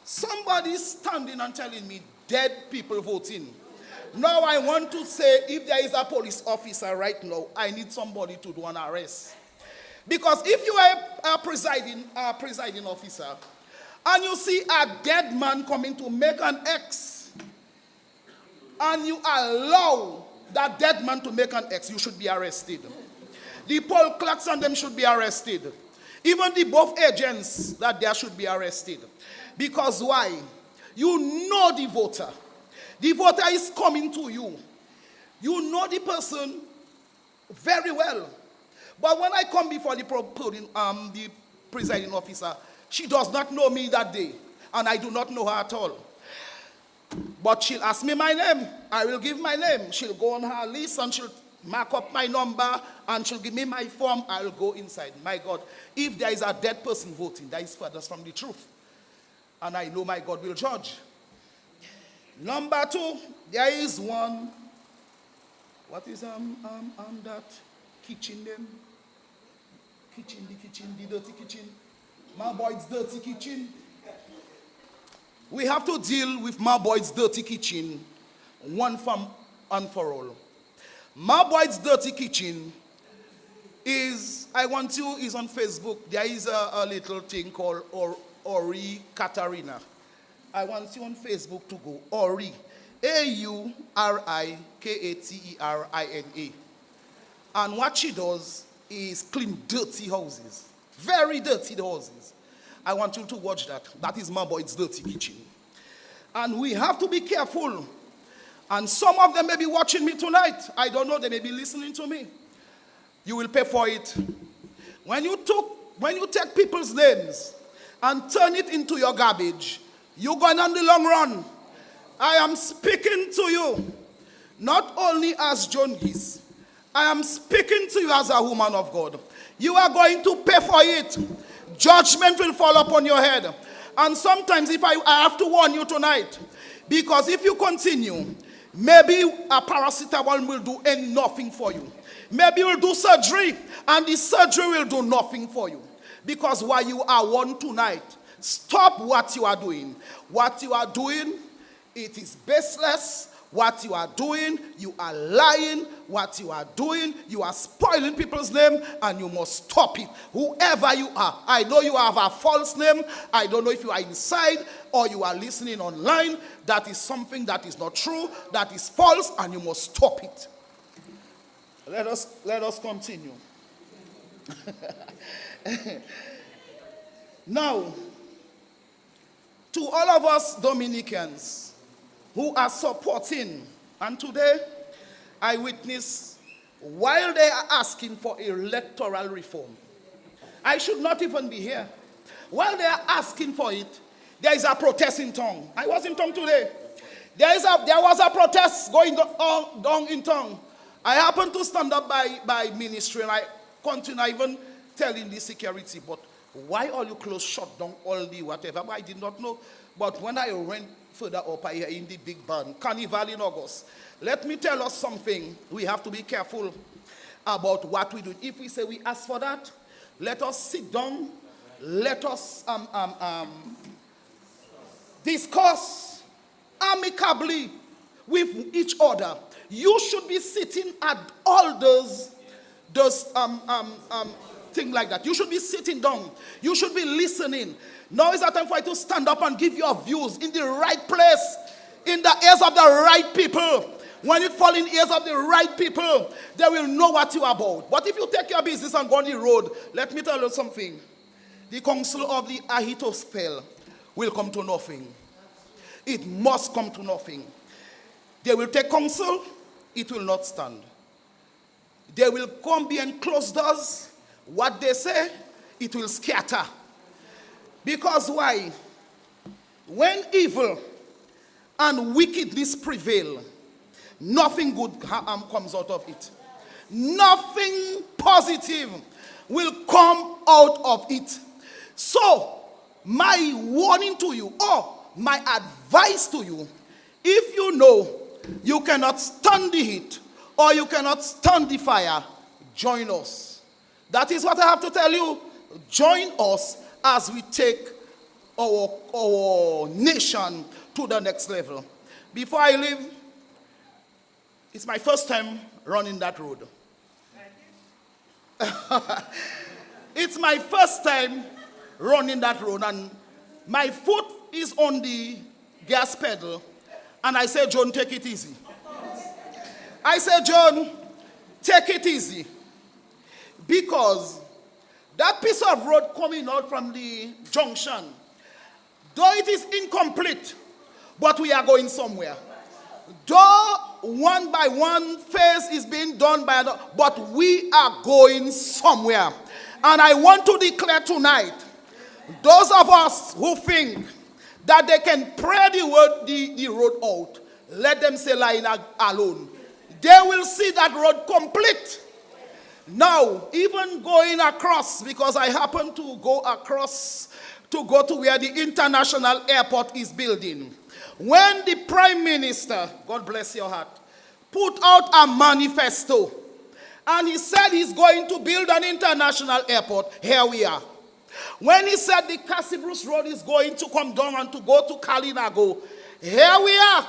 somebody standing and telling me dead people voting. Now I want to say, if there is a police officer right now, I need somebody to do an arrest. Because if you are a presiding officer, and you see a dead man coming to make an X, and you allow that dead man to make an X, you should be arrested. The poll clerks and them should be arrested. Even the both agents, that they should be arrested. Because why? You know the voter. The voter is coming to you. You know the person very well. But when I come before the presiding officer, she does not know me that day. And I do not know her at all. But she'll ask me my name. I will give my name. She'll go on her list and she'll mark up my number and she'll give me my form. I'll go inside. My God, if there is a dead person voting, that is furthest from the truth. And I know my God will judge. Number two, there is one. What is that kitchen name? The dirty kitchen. My boy's dirty kitchen. We have to deal with my boy's dirty kitchen, one and for all. My boy's dirty kitchen is on Facebook. There is a little thing called Ori Katarina. I want you on Facebook to go. Ori. AURIKATERINA. And what she does is clean dirty houses. Very dirty houses. I want you to watch that. That is my boy's dirty kitchen. And we have to be careful. And some of them may be watching me tonight. I don't know, they may be listening to me. You will pay for it. When you take people's names and turn it into your garbage, you're going on the long run. I am speaking to you, not only as John Geese. I am speaking to you as a woman of God. You are going to pay for it. Judgment will fall upon your head. And sometimes I have to warn you tonight, because if you continue, maybe a paracetamol will do nothing for you. Maybe you'll do surgery, and the surgery will do nothing for you. Because while you are one tonight, stop what you are doing. What you are doing, it is baseless. What you are doing, you are lying. What you are doing, you are spoiling people's name, and you must stop it. Whoever you are, I know you have a false name. I don't know if you are inside or you are listening online. That is something that is not true, that is false, and you must stop it. Let us continue. Now, to all of us Dominicans who are supporting, and today I witness, while they are asking for electoral reform, I should not even be here. While they are asking for it, there is a protest in town. I was in town today. There was a protest going on in town. I happened to stand up by ministry, and I continue even telling the security, but why all you close shut down all the whatever? I did not know. But when I went further up, I hear in the big band, Carnival in August. Let me tell us something. We have to be careful about what we do. If we say we ask for that, let us sit down. Let us discuss amicably with each other. You should be sitting at all those things like that. You should be sitting down. You should be listening. Now is the time for you to stand up and give your views in the right place, in the ears of the right people. When it falls in the ears of the right people, they will know what you are about. But if you take your business and go on the road, let me tell you something. The counsel of the Ahithophel will come to nothing. It must come to nothing. They will take counsel, it will not stand. They will come behind closed doors. What they say, it will scatter. Because why? When evil and wickedness prevail, nothing good comes out of it. Nothing positive will come out of it. So, my warning to you, or my advice to you, if you know you cannot stand the heat, or you cannot stand the fire, join us. That is what I have to tell you. Join us as we take our nation to the next level. Before I leave, it's my first time running that road. It's my first time running that road, and my foot is on the gas pedal, and I say, John, take it easy. I say, John, take it easy. Because That piece of road coming out from the junction, though it is incomplete, but we are going somewhere. Though one by one phase is being done by another, but we are going somewhere. And I want to declare tonight, those of us who think that they can pray the road out, let them say line alone. They will see that road complete. Now, even going across, because I happen to go across to go to where the international airport is building. When the Prime Minister, God bless your heart, put out a manifesto, and he said he's going to build an international airport, here we are. When he said the Cassibrus Road is going to come down and to go to Kalinago, here we are.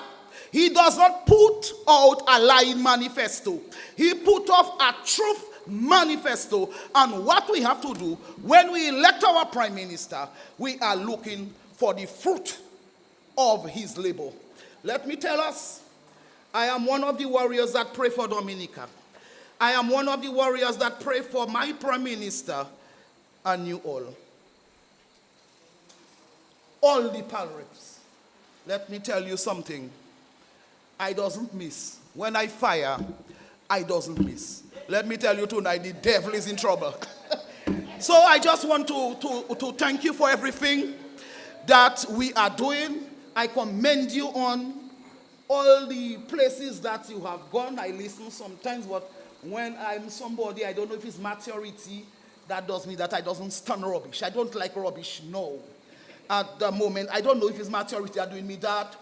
He does not put out a lying manifesto. He put off a truth manifesto. And what we have to do when we elect our Prime Minister, we are looking for the fruit of his labor. Let me tell us, I am one of the warriors that pray for Dominica. I am one of the warriors that pray for my Prime Minister and you all. All the pal reps. Let me tell you something. I doesn't miss. When I fire, I doesn't miss. Let me tell you tonight, the devil is in trouble. So I just want to thank you for everything that we are doing. I commend you on all the places that you have gone. I listen sometimes, but when I'm somebody, I don't know if it's maturity that does me that I doesn't stand rubbish. I don't like rubbish, no. At the moment, I don't know if it's maturity that doing me that,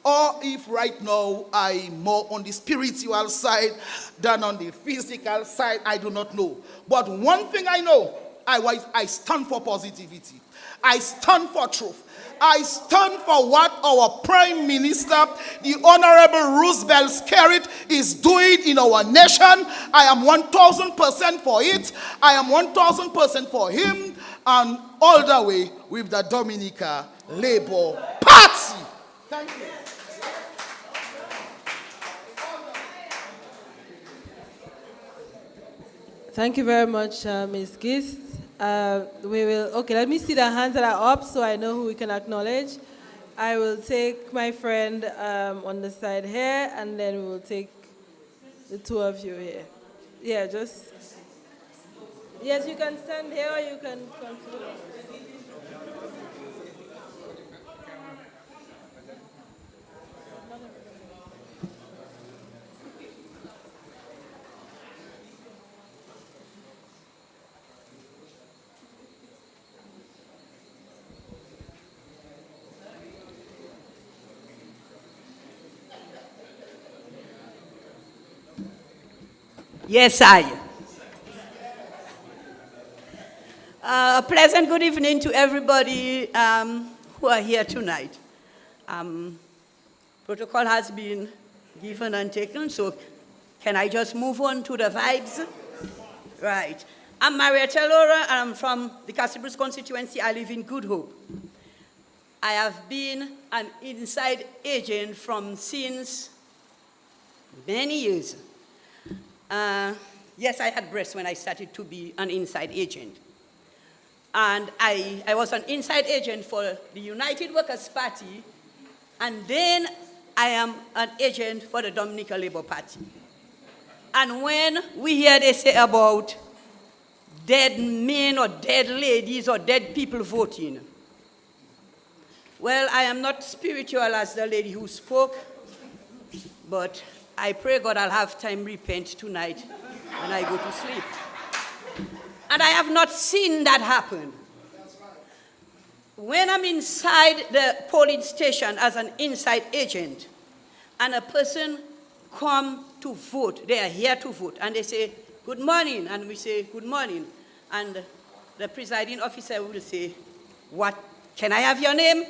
or if right now I'm more on the spiritual side than on the physical side. I do not know. But one thing I know, I stand for positivity. I stand for truth. I stand for what our Prime Minister, the Honorable Roosevelt Skerrit, is doing in our nation. I am 1,000% for it. I am 1,000% for him, and all the way with the Dominica Labour Party. Thank you. Thank you very much, Ms. Gist. Let me see the hands that are up so I know who we can acknowledge. I will take my friend on the side here, and then we will take the two of you here. Yeah, yes, you can stand here or you can come to the... Yes, I. A pleasant good evening to everybody who are here tonight. Protocol has been given and taken, so can I just move on to the vibes? Right. I'm Marietta Laura, and I'm from the Cassibrus constituency. I live in Good Hope. I have been an inside agent since many years. Yes, I had breasts when I started to be an inside agent. And I was an inside agent for the United Workers' Party, and then I am an agent for the Dominica Labour Party. And when we hear they say about dead men or dead ladies or dead people voting, well, I am not spiritual as the lady who spoke, but I pray God I'll have time repent tonight when I go to sleep. And I have not seen that happen. When I'm inside the polling station as an inside agent, and a person come to vote, they are here to vote, and they say, good morning, and we say, good morning. And the presiding officer will say, what, can I have your name?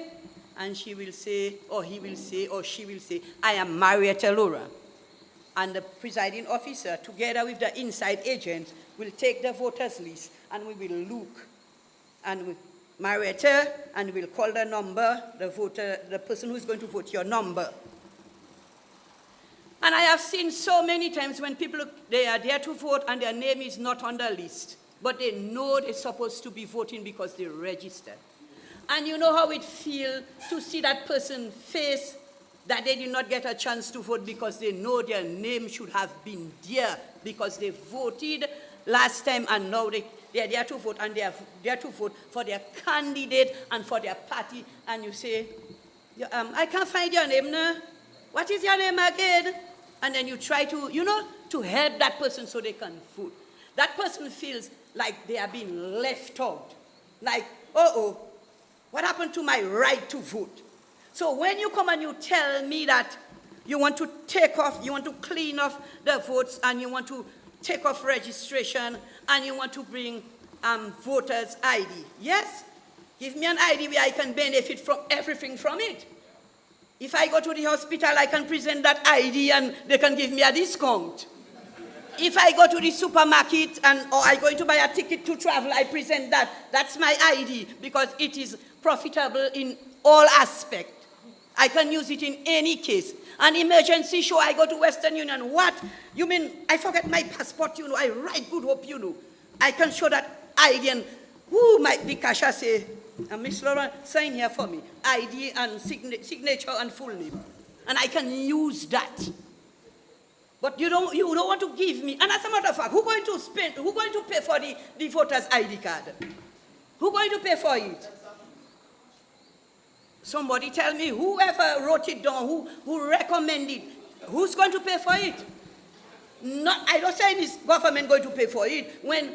And she will say, or he will say, or she will say, I am Marietta Laura. And the presiding officer, together with the inside agent, will take the voters list, and we will look, and Marietta, and we'll call the number, the voter, the person who's going to vote, your number. And I have seen so many times when people, they are there to vote and their name is not on the list. but they know they're supposed to be voting because they registered. And you know how it feels to see that person face that they did not get a chance to vote because they know their name should have been there because they voted last time and now they are there to vote, and they are there to vote for their candidate and for their party. And you say, I can't find your name now. What is your name again? And then you try to, to help that person so they can vote. That person feels like they are being left out. Like, what happened to my right to vote? So when you come and you tell me that you want to take off, you want to clean off the votes, and you want to take off registration, and you want to bring voters' ID. Yes, give me an ID where I can benefit from everything from it. If I go to the hospital, I can present that ID and they can give me a discount. If I go to the supermarket or I'm going to buy a ticket to travel, I present that. That's my ID because it is profitable in all aspects. I can use it in any case. An emergency show, I go to Western Union. What? You mean I forget my passport, I write Good Hope, I can show that ID and the cashier say, Miss Laura, sign here for me. ID and signature and full name. And I can use that. But you don't want to give me. And as a matter of fact, who's going to pay for the voter's ID card? Who's going to pay for it? Somebody tell me, whoever wrote it down, who recommended, who's going to pay for it? I don't say this government going to pay for it. When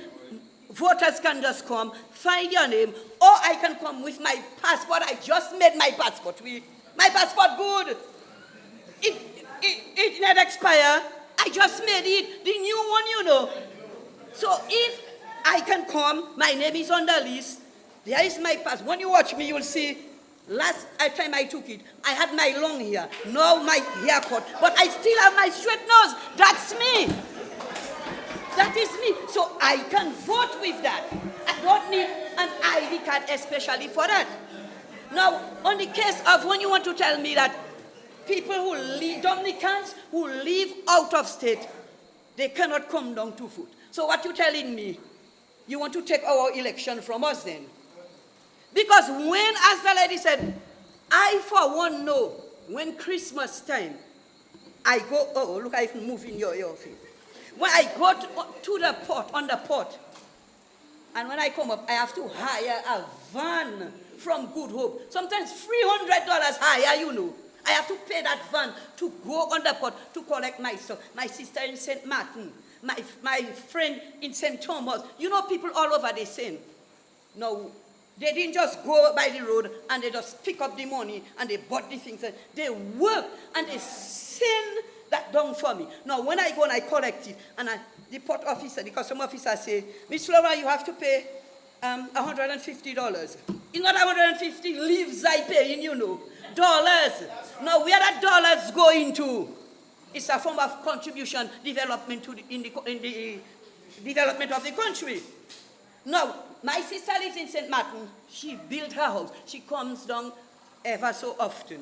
voters can just come, find your name, or I can come with my passport. I just made my passport. My passport good. It not expire. I just made it, the new one, So if I can come, my name is on the list. There is my passport. When you watch me, you will see. Last time I took it, I had my long hair. Now my haircut, but I still have my straight nose. That's me. That is me. So I can vote with that. I don't need an ID card especially for that. Now, on the case of when you want to tell me that people who live, Dominicans who live out of state, they cannot come down to vote. So what you telling me? You want to take our election from us then? Because when, as the lady said, I for one know, when Christmas time, I go, look, I'm moving your feet. When I go to the port, on the port, and when I come up, I have to hire a van from Good Hope. Sometimes $300 higher, I have to pay that van to go on the port to collect my stuff. My sister in St. Martin, my friend in St. Thomas. People all over the Saint. No, they didn't just go by the road and they just pick up the money and they bought the things. They work and they send that down for me. Now, when I go and I collect it, and the port officer, the custom officer say, Miss Laura, you have to pay $150. It's not 150 leaves I pay in, dollars. Now, where that dollars going to? It's a form of contribution, development in the development of the country. Now, my sister lives in St. Martin. She built her house. She comes down ever so often.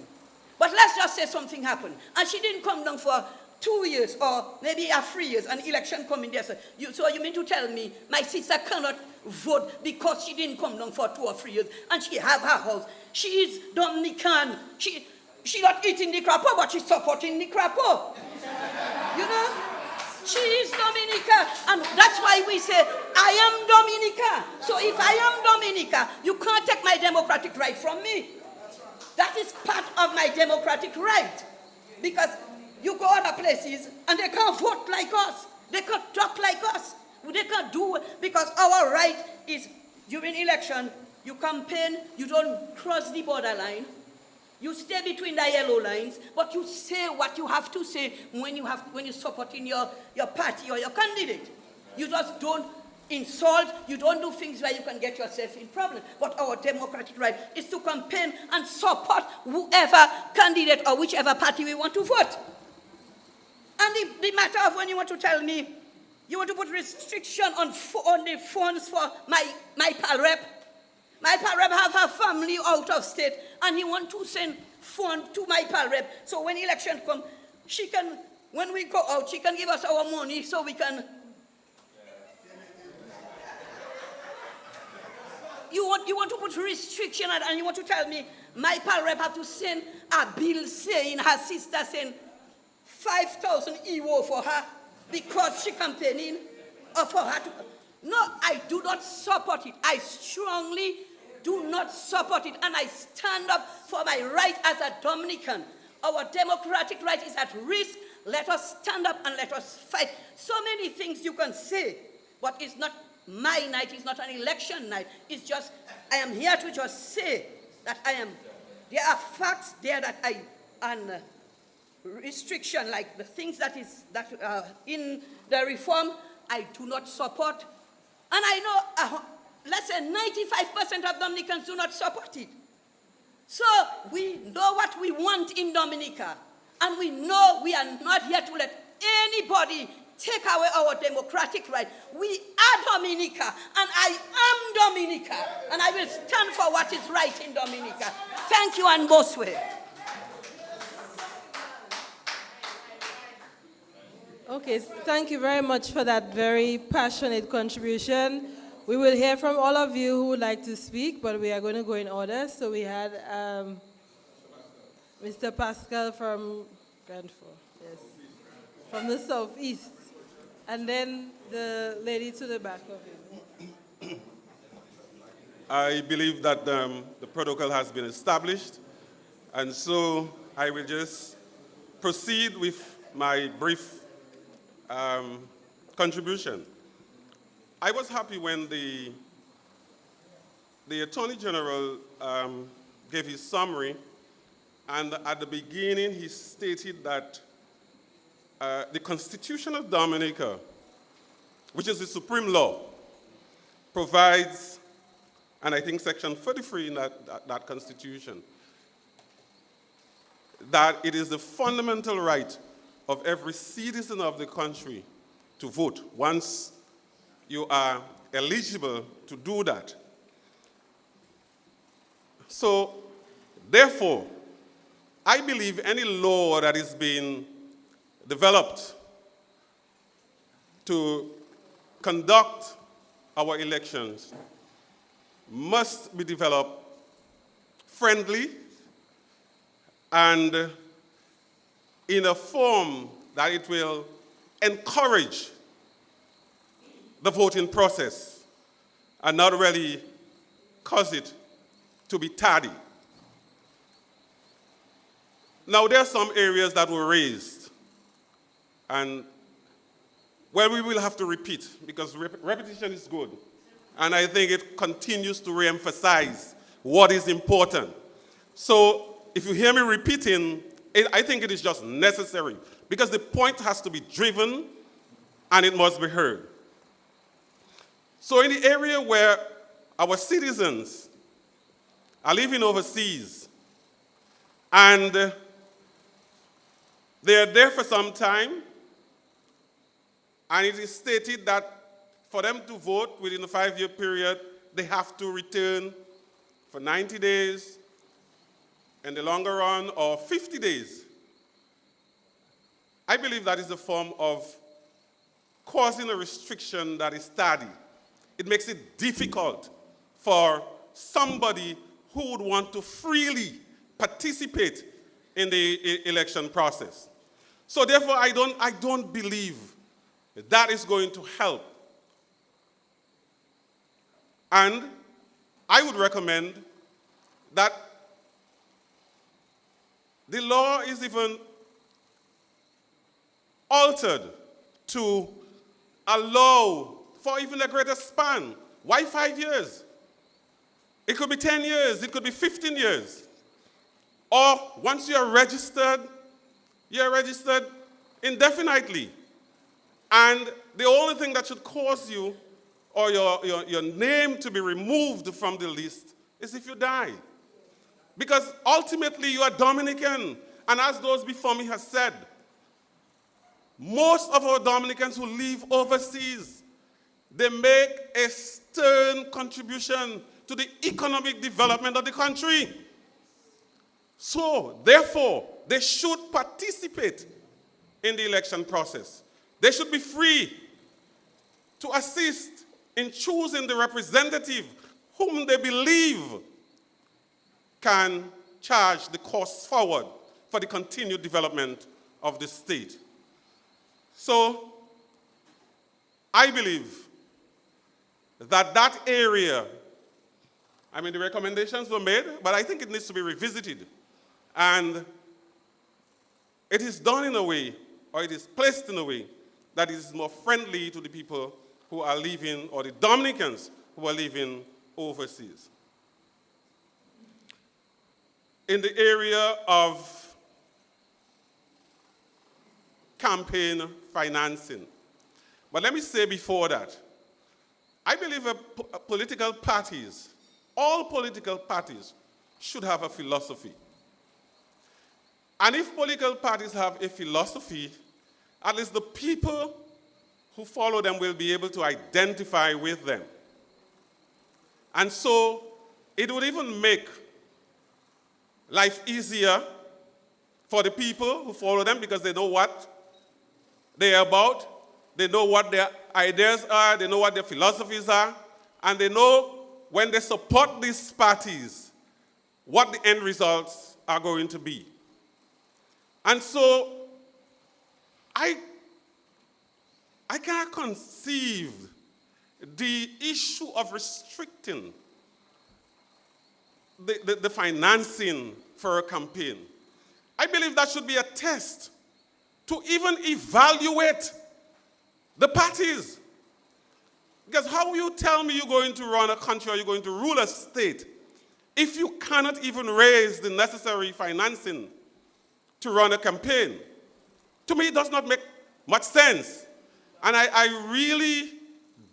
But let's just say something happened. And she didn't come down for 2 years or maybe 3 years, an election coming there. So you mean to tell me my sister cannot vote because she didn't come down for 2 or 3 years and she have her house? She is Dominican. She not eating the crapo, but she's supporting the crapo. She is Dominica, and that's why we say, I am Dominica. So if I am Dominica, you can't take my democratic right from me. That is part of my democratic right. Because you go other places, and they can't vote like us. They can't talk like us. They can't do it, because our right is, during election, you campaign, you don't cross the borderline. You stay between the yellow lines, but you say what you have to say when you're supporting your party or your candidate. You just don't insult, you don't do things where you can get yourself in problem. But our democratic right is to campaign and support whoever candidate or whichever party we want to vote. And the matter of when you want to tell me, you want to put restriction on the funds for my pal rep. My pal rep have her family out of state, and he want to send funds to my pal rep. So when election come, when we go out, she can give us our money so we can. you want to put restriction and you want to tell me my pal rep have to send a bill saying her sister sent 5,000 euro for her because she campaigning or for her to... No, I do not support it. I strongly do not support it, and I stand up for my right as a Dominican. Our democratic right is at risk. Let us stand up and let us fight. So many things you can say, but it's not my night, it's not an election night. It's just, I am here to just say that there are facts there that and restriction, like the things that in the reform, I do not support. And I know, let's say 95% of Dominicans do not support it. So we know what we want in Dominica. And we know we are not here to let anybody take away our democratic right. We are Dominica, and I am Dominica. And I will stand for what is right in Dominica. Thank you, and Boswe. Okay, thank you very much for that very passionate contribution. We will hear from all of you who would like to speak, but we are going to go in order. So we had Mr. Pascal from Grandford, yes, from the southeast, and then the lady to the back of you. I believe that the protocol has been established, and so I will just proceed with my brief contribution. I was happy when the Attorney General gave his summary, and at the beginning he stated that the Constitution of Dominica, which is the supreme law, provides, and I think Section 43 in that Constitution, that it is the fundamental right of every citizen of the country to vote once you are eligible to do that. So, therefore, I believe any law that is being developed to conduct our elections must be developed friendly and in a form that it will encourage the voting process and not really cause it to be tardy. Now, there are some areas that were raised, and well, we will have to repeat because repetition is good. And I think it continues to re-emphasize what is important. So if you hear me repeating, I think it is just necessary because the point has to be driven and it must be heard. So in the area where our citizens are living overseas and they are there for some time, and it is stated that for them to vote within a 5-year period, they have to return for 90 days, in the longer run, or 50 days. I believe that is a form of causing a restriction that is tardy. It makes it difficult for somebody who would want to freely participate in the election process. So therefore, I don't believe that is going to help. And I would recommend that the law is even altered to allow for even a greater span. Why 5 years? It could be 10 years, it could be 15 years. Or once you're registered indefinitely. And the only thing that should cause you or your name to be removed from the list is if you die. Because ultimately you are Dominican. And as those before me have said, most of our Dominicans who live overseas, they make a stern contribution to the economic development of the country. So, therefore, they should participate in the election process. They should be free to assist in choosing the representative whom they believe can charge the course forward for the continued development of the state. So I believe that that area, I mean, the recommendations were made, but I think it needs to be revisited. And it is done in a way, or it is placed in a way, that is more friendly to the people who are living, or the Dominicans who are living overseas. In the area of campaign financing. But let me say before that, I believe political parties, all political parties, should have a philosophy. And if political parties have a philosophy, at least the people who follow them will be able to identify with them. And so it would even make life easier for the people who follow them because they know what they're about, they know what their ideas are, they know what their philosophies are, and they know when they support these parties, what the end results are going to be. And so I cannot conceive the issue of restricting the financing for a campaign. I believe that should be a test to even evaluate the parties. Because how will you tell me you're going to run a country or you're going to rule a state if you cannot even raise the necessary financing to run a campaign? To me, it does not make much sense. And I really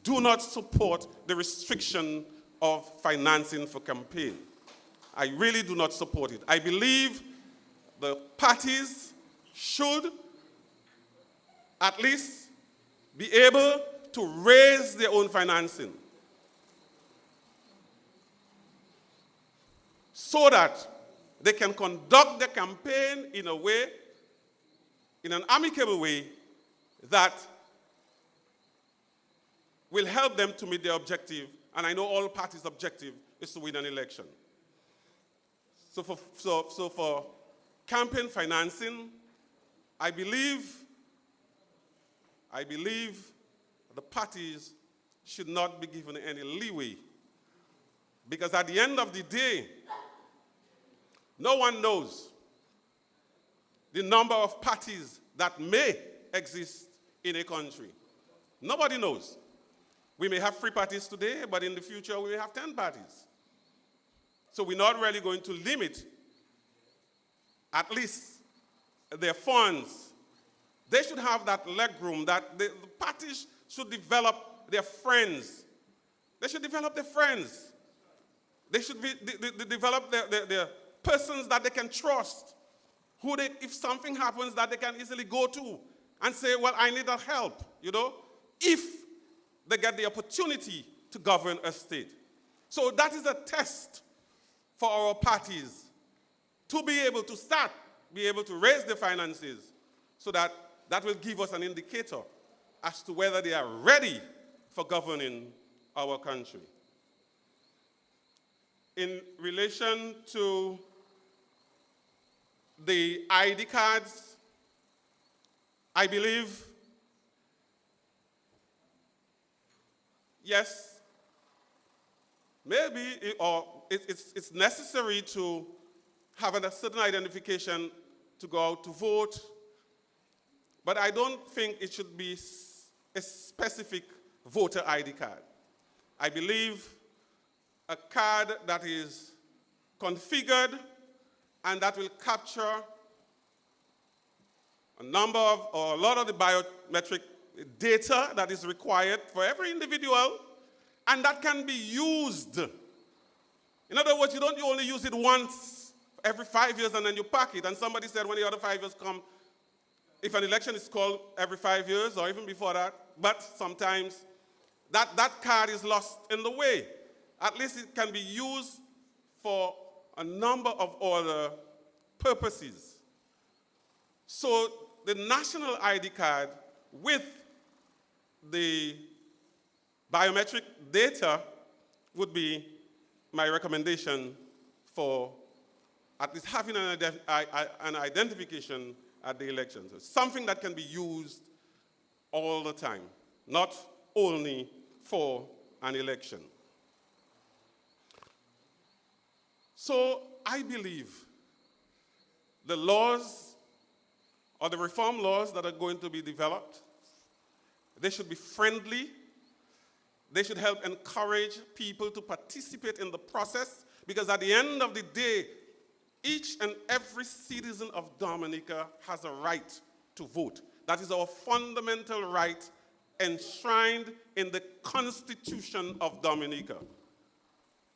do not support the restriction of financing for campaign. I really do not support it. I believe the parties should at least be able to raise their own financing so that they can conduct the campaign in a way, in an amicable way, that will help them to meet their objective. And I know all parties' objective is to win an election. So for campaign financing, I believe the parties should not be given any leeway. Because at the end of the day, no one knows the number of parties that may exist in a country. Nobody knows. We may have 3 parties today, but in the future we may have 10 parties. So we're not really going to limit, at least, their funds. They should have that legroom, that the parties should develop their friends. They should develop their friends. They should develop their persons that they can trust, who they, if something happens, that they can easily go to and say, well, I need help, if they get the opportunity to govern a state. So that is a test for our parties to be able to start, be able to raise the finances, so that will give us an indicator as to whether they are ready for governing our country. In relation to the ID cards, I believe, yes, maybe it's necessary to have a certain identification to go out to vote, but I don't think it should be a specific voter ID card. I believe a card that is configured and that will capture a lot of the biometric data that is required for every individual, and that can be used. In other words, you only use it once every 5 years and then you pack it. And somebody said when the other 5 years come, if an election is called every 5 years or even before that, but sometimes that card is lost in the way. At least it can be used for a number of other purposes. So the national ID card with the biometric data would be my recommendation for at least having an identification at the elections. It's something that can be used all the time, not only for an election. So I believe the laws or the reform laws that are going to be developed, they should be friendly. They should help encourage people to participate in the process, because at the end of the day, each and every citizen of Dominica has a right to vote. That is our fundamental right enshrined in the Constitution of Dominica.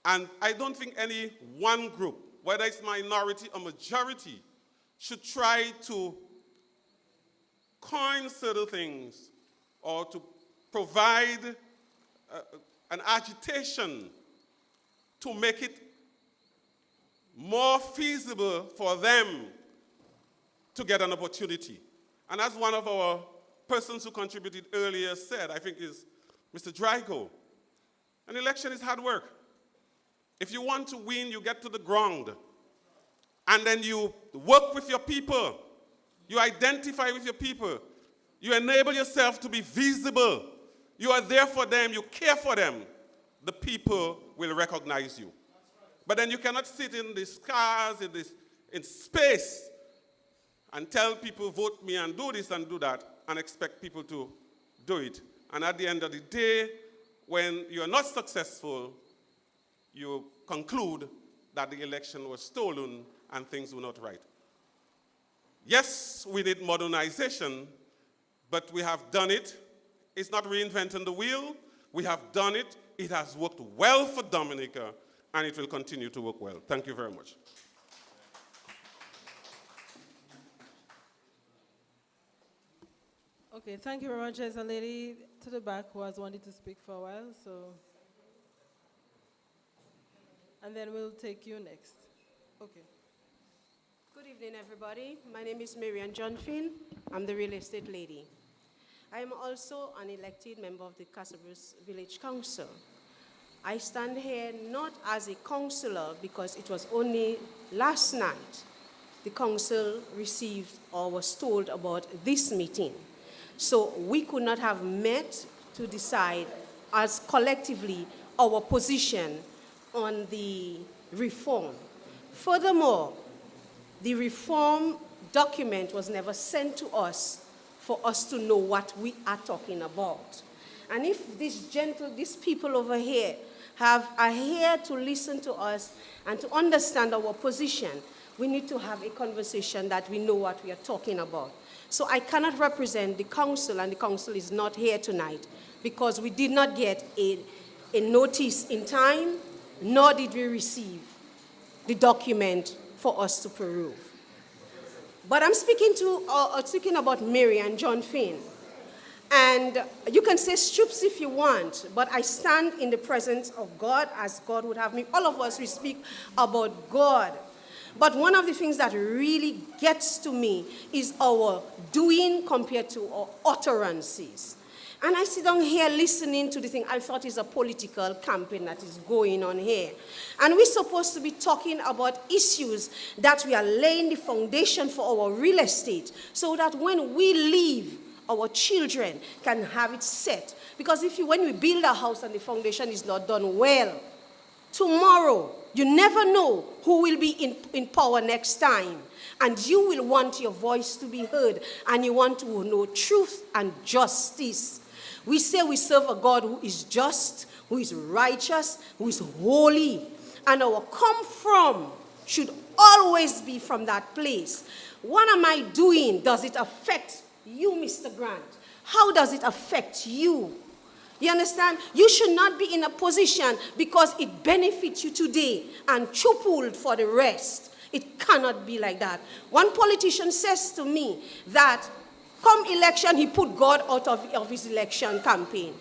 And I don't think any one group, whether it's minority or majority, should try to coin certain things or to provide an agitation to make it more feasible for them to get an opportunity. And as one of our persons who contributed earlier said, I think is Mr. Drago, an election is hard work. If you want to win, you get to the ground. And then you work with your people. You identify with your people. You enable yourself to be visible. You are there for them. You care for them. The people will recognize you. But then you cannot sit in these cars, in space, and tell people, vote me and do this and do that, and expect people to do it. And at the end of the day, when you are not successful, you conclude that the election was stolen and things were not right. Yes, we need modernization, but we have done it. It's not reinventing the wheel. We have done it. It has worked well for Dominica, and it will continue to work well. Thank you very much. Okay, thank you very much. There's a lady to the back who has wanted to speak for a while, so. And then we'll take you next. Okay. Good evening, everybody. My name is Marian John Finn. I'm the real estate lady. I am also an elected member of the Casabruce Village Council. I stand here not as a councillor because it was only last night the council received or was told about this meeting. So we could not have met to decide as collectively our position on the reform. Furthermore, the reform document was never sent to us for us to know what we are talking about. And if these people over here are here to listen to us and to understand our position, we need to have a conversation that we know what we are talking about. So I cannot represent the council, and the council is not here tonight because we did not get a notice in time, nor did we receive the document for us to peruse. But I'm speaking about Mary and John Finn. And you can say strips if you want, but I stand in the presence of God as God would have me. All of us, we speak about God. But one of the things that really gets to me is our doing compared to our utterances. And I sit down here listening to the thing. I thought it's a political campaign that is going on here. And we're supposed to be talking about issues that we are laying the foundation for our real estate so that when we leave, our children can have it set. Because when we build a house and the foundation is not done well, tomorrow, you never know who will be in power next time. And you will want your voice to be heard. And you want to know truth and justice. We say we serve a God who is just, who is righteous, who is holy. And our come from should always be from that place. What am I doing? Does it affect you, Mr. Grant? How does it affect you? You understand? You should not be in a position because it benefits you today and chupled for the rest. It cannot be like that. One politician says to me that come election, he put God out of his election campaign.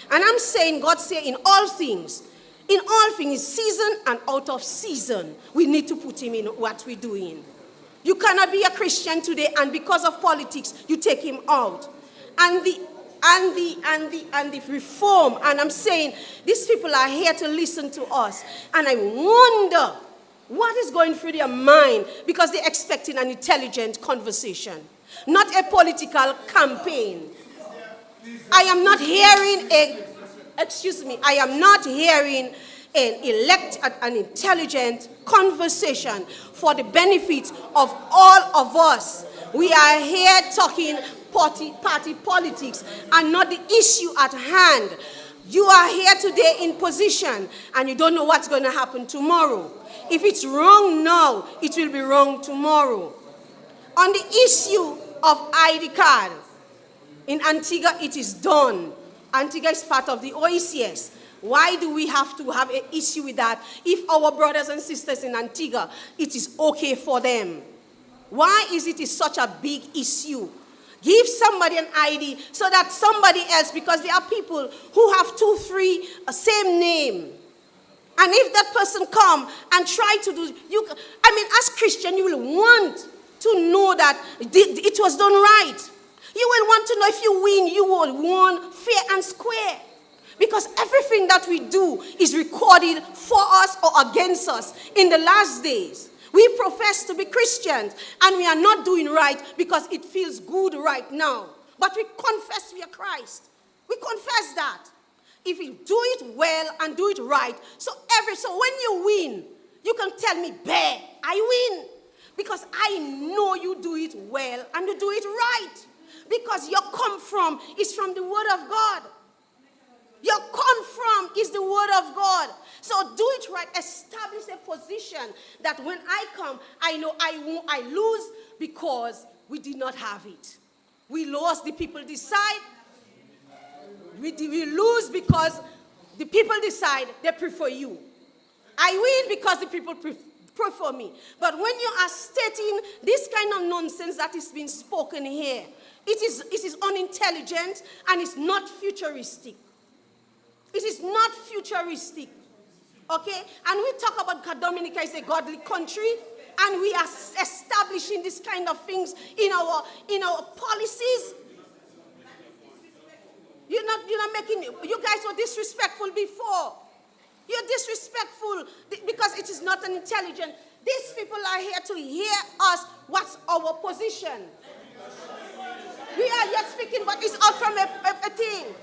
And I'm saying, God say in all things, season and out of season, we need to put him in what we're doing. You cannot be a Christian today and because of politics, you take him out. And and the reform. And I'm saying these people are here to listen to us. And I wonder what is going through their mind, because they're expecting an intelligent conversation, not a political campaign. I am not hearing I am not hearing an intelligent conversation for the benefit of all of us. We are here talking party politics and not the issue at hand. You are here today in position and you don't know what's going to happen tomorrow. If it's wrong now, it will be wrong tomorrow. On the issue of ID card, in Antigua it is done. Antigua is part of the OECS. Why do we have to have an issue with that if our brothers and sisters in Antigua, it is okay for them? Why is it such a big issue? Give somebody an ID so that somebody else, because there are people who have 2, 3, same name. And if that person come and try to do, as Christian, you will want to know that it was done right. You will want to know if you win, you will win fair and square. Because everything that we do is recorded for us or against us in the last days. We profess to be Christians and we are not doing right because it feels good right now. But we confess we are Christ. We confess that. If you do it well and do it right, so when you win, you can tell me, "Bear, I win." Because I know you do it well and you do it right. Because your come from is from the Word of God. Your come from is the Word of God. So do it right. Establish a position that when I come, I know I lose because we did not have it. We lost, the people decide. We lose because the people decide they prefer you. I win because the people prefer me. But when you are stating this kind of nonsense that is being spoken here, it is unintelligent and it's not futuristic. It is not futuristic. Okay? And we talk about Dominica is a godly country, and we are establishing this kind of things in our policies. You're not making, you guys were disrespectful before. You're disrespectful because it is not an intelligent. These people are here to hear us. What's our position? We are yet speaking, but it's out from a thing.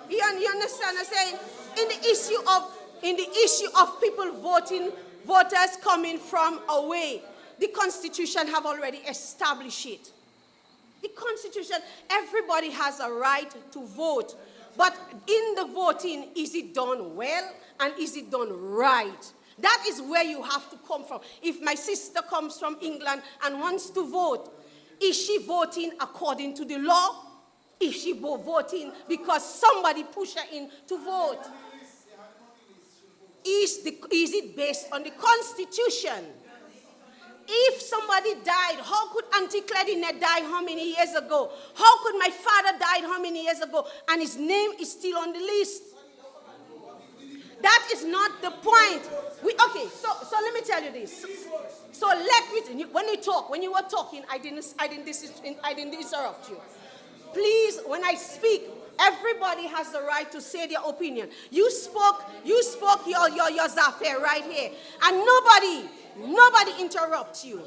You understand? I'm saying in the issue of people voting, voters coming from away, the Constitution have already established it. The Constitution, everybody has a right to vote. But in the voting, is it done well and is it done right? That is where you have to come from. If my sister comes from England and wants to vote, is she voting according to the law? Is she voting because somebody pushed her in to vote? Is it based on the Constitution? If somebody died, how could Auntie Claudine die how many years ago? How could my father die how many years ago? And his name is still on the list. That is not the point. So let me tell you this. So when you were talking, I didn't interrupt you. Please, when I speak, everybody has the right to say their opinion. You spoke your Zafir right here, and nobody interrupts you.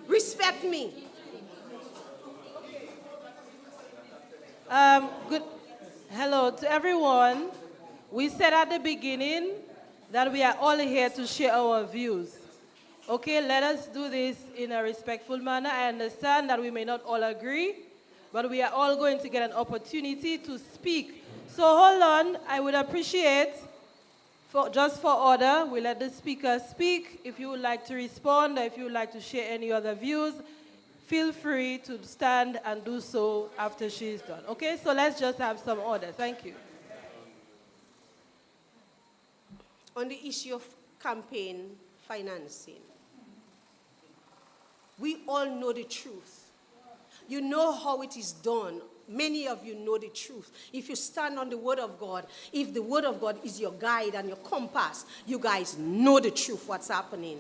Respect me. Good. Hello to everyone. We said at the beginning that we are all here to share our views. Okay, let us do this in a respectful manner. I understand that we may not all agree, but we are all going to get an opportunity to speak. So hold on, I would appreciate, just for order, we let the speaker speak. If you would like to respond or if you would like to share any other views, feel free to stand and do so after she's done. Okay, so let's just have some order. Thank you. On the issue of campaign financing, we all know the truth. You know how it is done. Many of you know the truth. If you stand on the Word of God, if the Word of God is your guide and your compass, you guys know the truth, what's happening.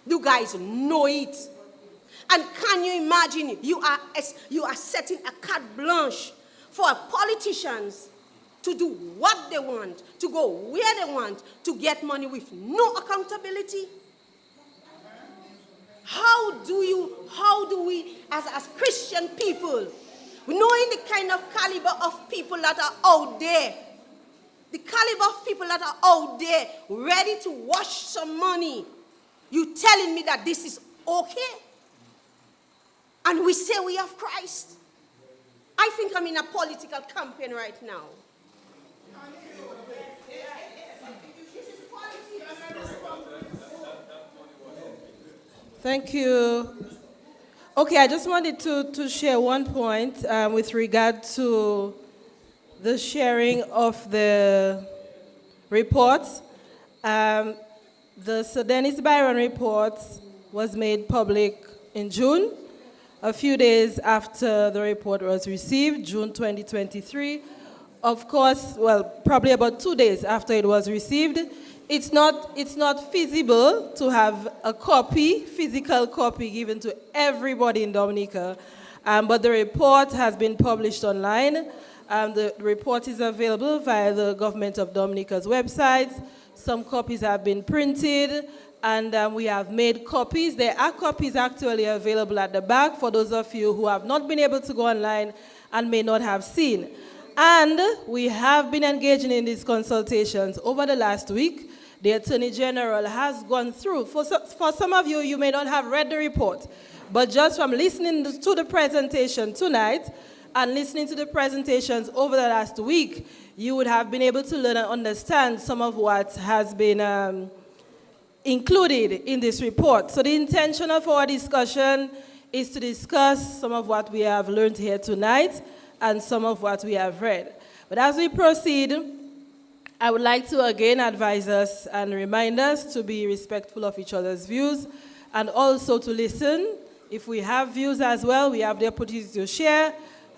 You guys know it. And can you imagine, you are setting a carte blanche for politicians to do what they want, to go where they want, to get money with no accountability? How do we, as Christian people, knowing the kind of caliber of people that are out there, the caliber of people that are out there ready to wash some money, you telling me that this is okay? And we say we have Christ. I think I'm in a political campaign right now. Thank you. Okay, I just wanted to share one point with regard to the sharing of the reports. The Sir Dennis Byron report was made public in June, a few days after the report was received, June 2023. Of course, well, probably about 2 days after it was received. It's not feasible to have a copy, physical copy, given to everybody in Dominica, but the report has been published online. The report is available via the Government of Dominica's website. Some copies have been printed, and we have made copies. There are copies actually available at the back for those of you who have not been able to go online and may not have seen. And we have been engaging in these consultations over the last week. The Attorney General has gone through. For some of you, you may not have read the report, but just from listening to the presentation tonight and listening to the presentations over the last week, you would have been able to learn and understand some of what has been included in this report. So the intention of our discussion is to discuss some of what we have learned here tonight and some of what we have read. But as we proceed, I would like to again advise us and remind us to be respectful of each other's views and also to listen. If we have views as well, we have the opportunity to share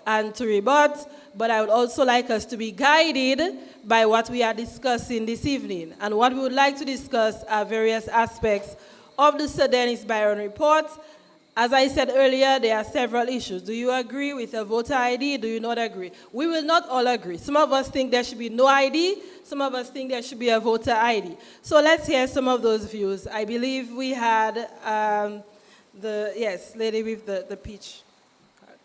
and to rebut, but I would also like us to be guided by what we are discussing this evening. And what we would like to discuss are various aspects of the Sir Dennis Byron report. As I said earlier, there are several issues. Do you agree with a voter ID? Do you not agree? We will not all agree. Some of us think there should be no ID. Some of us think there should be a voter ID. So let's hear some of those views. I believe we had lady with the peach card.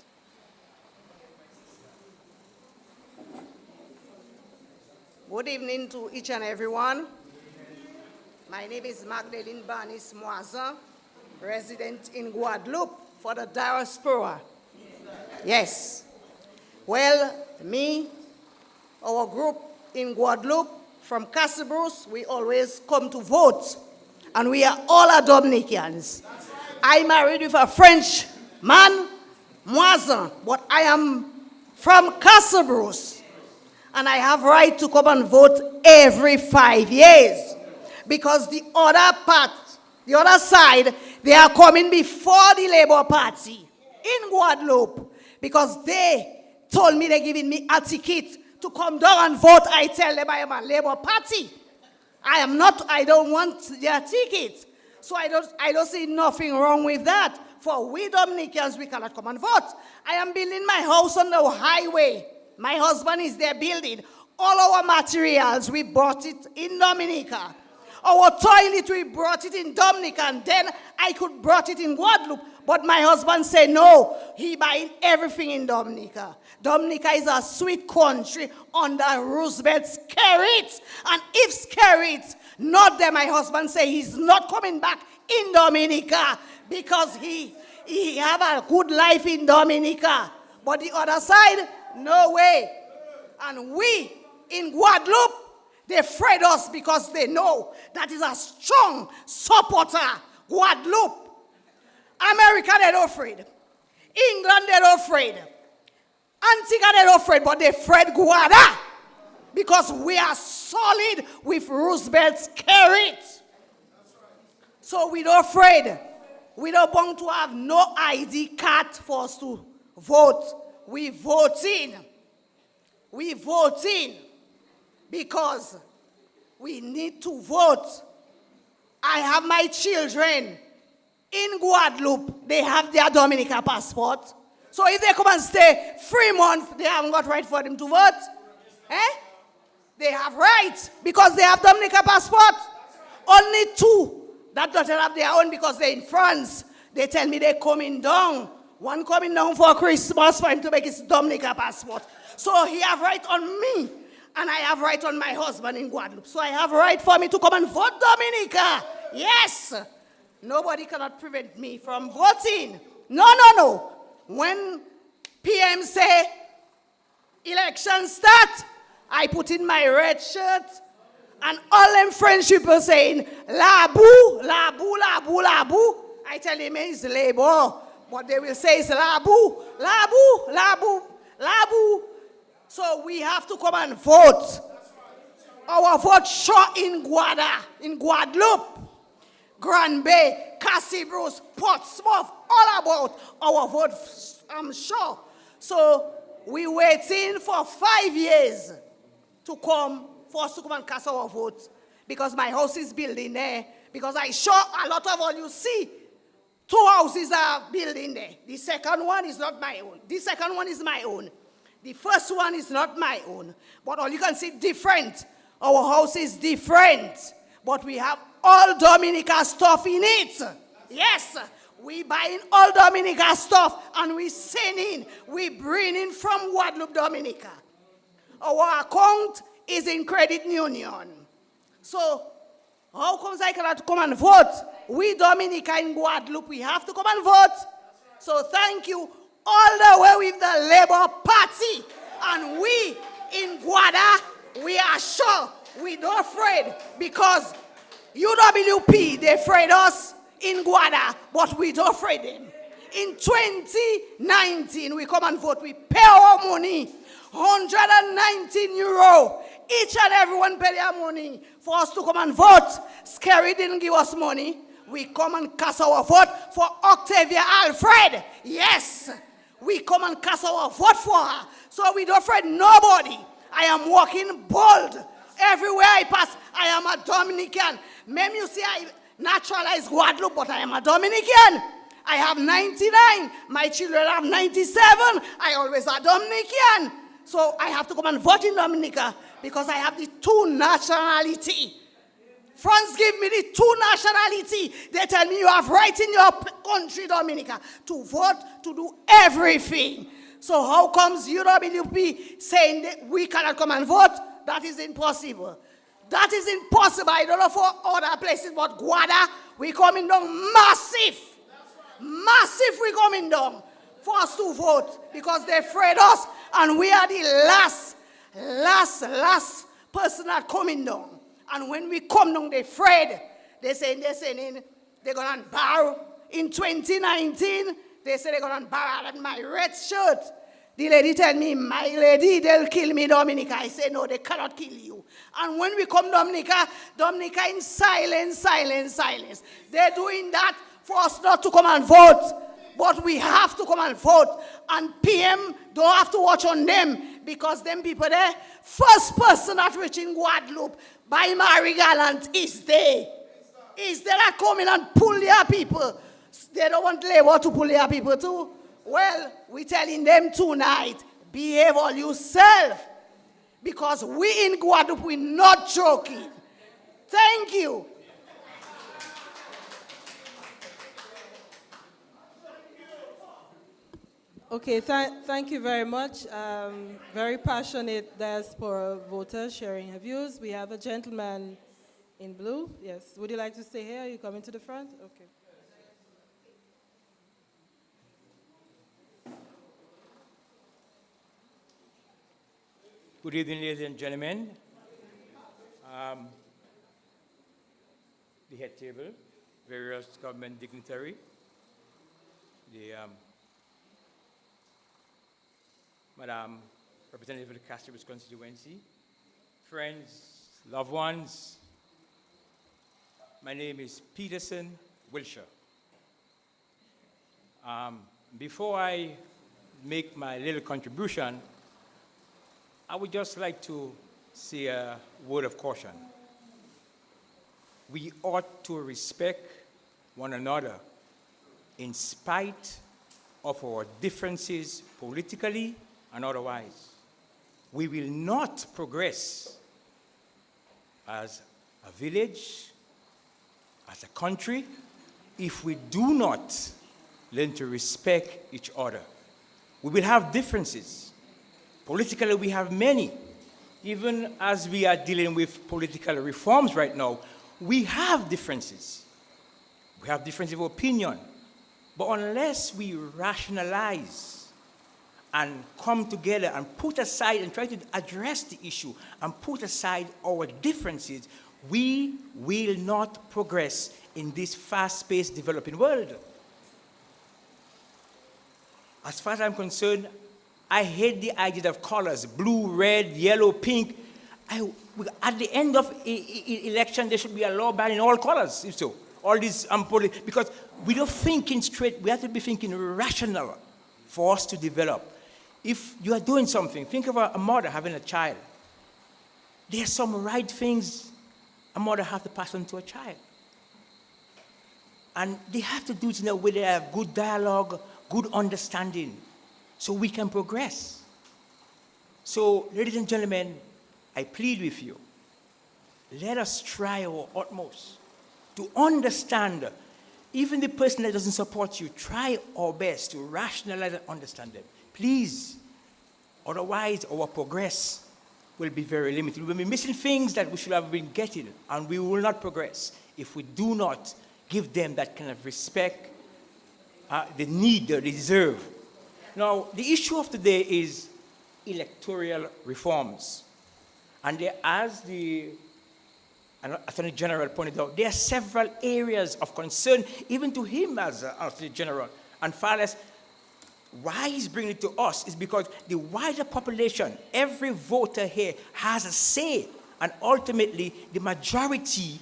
Good evening to each and everyone. My name is Magdalene Banis Moisin, resident in Guadeloupe for the diaspora. Yes. Well, our group in Guadeloupe from Casabrousse, we always come to vote. And we are all Dominicans. I married with a French man, Moisin, but I am from Casabrousse. And I have right to come and vote every 5 years. Because the other side, they are coming before the Labour Party in Guadeloupe because they told me they're giving me a ticket to come down and vote. I tell them I am a Labour Party. I don't want their ticket. So I don't see nothing wrong with that. For we Dominicans, we cannot come and vote. I am building my house on the highway. My husband is there building. All our materials, we bought it in Dominica. Our toilet, we brought it in Dominica, and then I could brought it in Guadeloupe. But my husband said, no, he buying everything in Dominica. Dominica is a sweet country under Roosevelt's carrot. And if Skerrit, not there, my husband say he's not coming back in Dominica because he have a good life in Dominica. But the other side, no way. And we in Guadeloupe, they afraid us because they know that is a strong supporter. Guadeloupe. America, they're not afraid. England, they're not afraid. Antigua, they're not afraid, but they're afraid Guada. Because we are solid with Roosevelt's carrot. So we're not afraid. We don't want to have no ID card for us to vote. We voting. We voting. Because we need to vote. I have my children in Guadeloupe, they have their Dominican passport. So if they come and stay 3 months, they haven't got right for them to vote. Eh? They have rights because they have Dominican passport. Only 2 that don't have their own because they're in France. They tell me they're coming down. One coming down for Christmas for him to make his Dominican passport. So he have right on me, and I have right on my husband in Guadeloupe. So I have right for me to come and vote Dominica. Yes. Nobody cannot prevent me from voting. No. When PM say election start, I put in my red shirt, and all them French people saying, la bou, la bou, la bou, la bou. I tell them it's labor, but they will say it's la bou, la bou, la bou, la bou. So we have to come and vote. Our vote short in Guadeloupe, Grand Bay, Cassibros, Portsmouth, all about our vote, I'm sure. So we waiting for 5 years to come, for us to come and cast our vote, because my house is building there, because I saw a lot of all you see, 2 houses are building there. The second one is not my own. The second one is my own. The first one is not my own. But all you can see different. Our house is different. But we have all Dominica stuff in it. Yes. We buying all Dominica stuff and we sending, we bringing from Guadeloupe, Dominica. Our account is in credit union. So how comes I cannot come and vote? We Dominica in Guadeloupe, we have to come and vote. So thank you all the way with the Labour Party. And we in Guada, we are sure we don't afraid because UWP, they afraid us in Guada, but we don't afraid them. In 2019, we come and vote. We pay our money, €119. Each and everyone pay their money for us to come and vote. Scary didn't give us money. We come and cast our vote for Octavia Alfred. Yes, we come and cast our vote for her. So we don't afraid nobody. I am walking bold. Everywhere I pass, I am a Dominican. Maybe you see I naturalized Guadeloupe, but I am a Dominican. I have 99. My children have 97. I always are Dominican. So I have to come and vote in Dominica because I have the 2 nationality. France give me the 2 nationality. They tell me you have right in your country, Dominica, to vote, to do everything. So how comes UWP saying that we cannot come and vote? That is impossible. That is impossible. I don't know for other places, but Guada, we coming down massive. Massive we coming down for us to vote because they afraid us and we are the last person that coming down. And when we come down, they're afraid. They're saying they're going to borrow. In 2019, they say they're going to borrow my red shirt. The lady tell me, my lady, they'll kill me, Dominica. I say, no, they cannot kill you. And when we come Dominica in silence. They're doing that for us not to come and vote. But we have to come and vote. And PM don't have to watch on them because them people there, first person that reach in Guadeloupe by Mary Gallant is they. Is they that come in and pull their people. They don't want Labour to pull their people too. Well, we're telling them tonight, behave all yourself. Because we in Guadeloupe, we're not joking. Thank you. Okay, thank you very much. Very passionate diaspora voters sharing her views. We have a gentleman in blue. Yes, would you like to stay here? Are you coming to the front? Okay. Good evening, ladies and gentlemen. The head table, various government dignitary, the Madam Representative of the Cassibros constituency, friends, loved ones. My name is Peterson Wilshire. Before I make my little contribution, I would just like to say a word of caution. We ought to respect one another in spite of our differences politically and otherwise. We will not progress as a village, as a country, if we do not learn to respect each other. We will have differences. Politically, we have many. Even as we are dealing with political reforms right now, we have differences. We have differences of opinion. But unless we rationalize and come together and put aside and try to address the issue and put aside our differences, we will not progress in this fast-paced developing world. As far as I'm concerned, I hate the idea of colors, blue, red, yellow, pink. At the end of election, there should be a law banning all colors, if so. All these because we don't thinking straight, we have to be thinking rational for us to develop. If you are doing something, think of a mother having a child. There are some right things a mother has to pass on to a child. And they have to do it in a way they have good dialogue, good understanding, so we can progress. So, ladies and gentlemen, I plead with you, let us try our utmost to understand, even the person that doesn't support you, try our best to rationalize and understand them. Please, otherwise our progress will be very limited. We will be missing things that we should have been getting, and we will not progress if we do not give them that kind of respect, the need they deserve. Now, the issue of today is electoral reforms. And there, as the Attorney General pointed out, there are several areas of concern, even to him as Attorney General. And far less, why he's bringing it to us is because the wider population, every voter here has a say, and ultimately the majority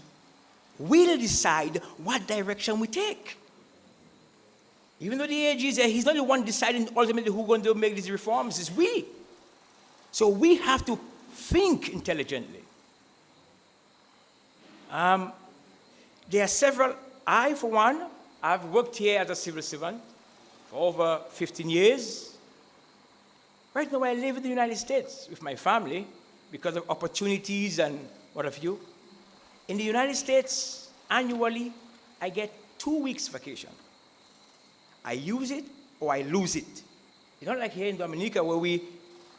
will decide what direction we take. Even though the AG is there, he's not the one deciding ultimately who's going to make these reforms, it's we. So we have to think intelligently. There are several. I, for one, I've worked here as a civil servant for over 15 years. Right now, I live in the United States with my family because of opportunities and what have you. In the United States, annually, I get 2 weeks vacation. I use it or I lose it. It's not like here in Dominica where we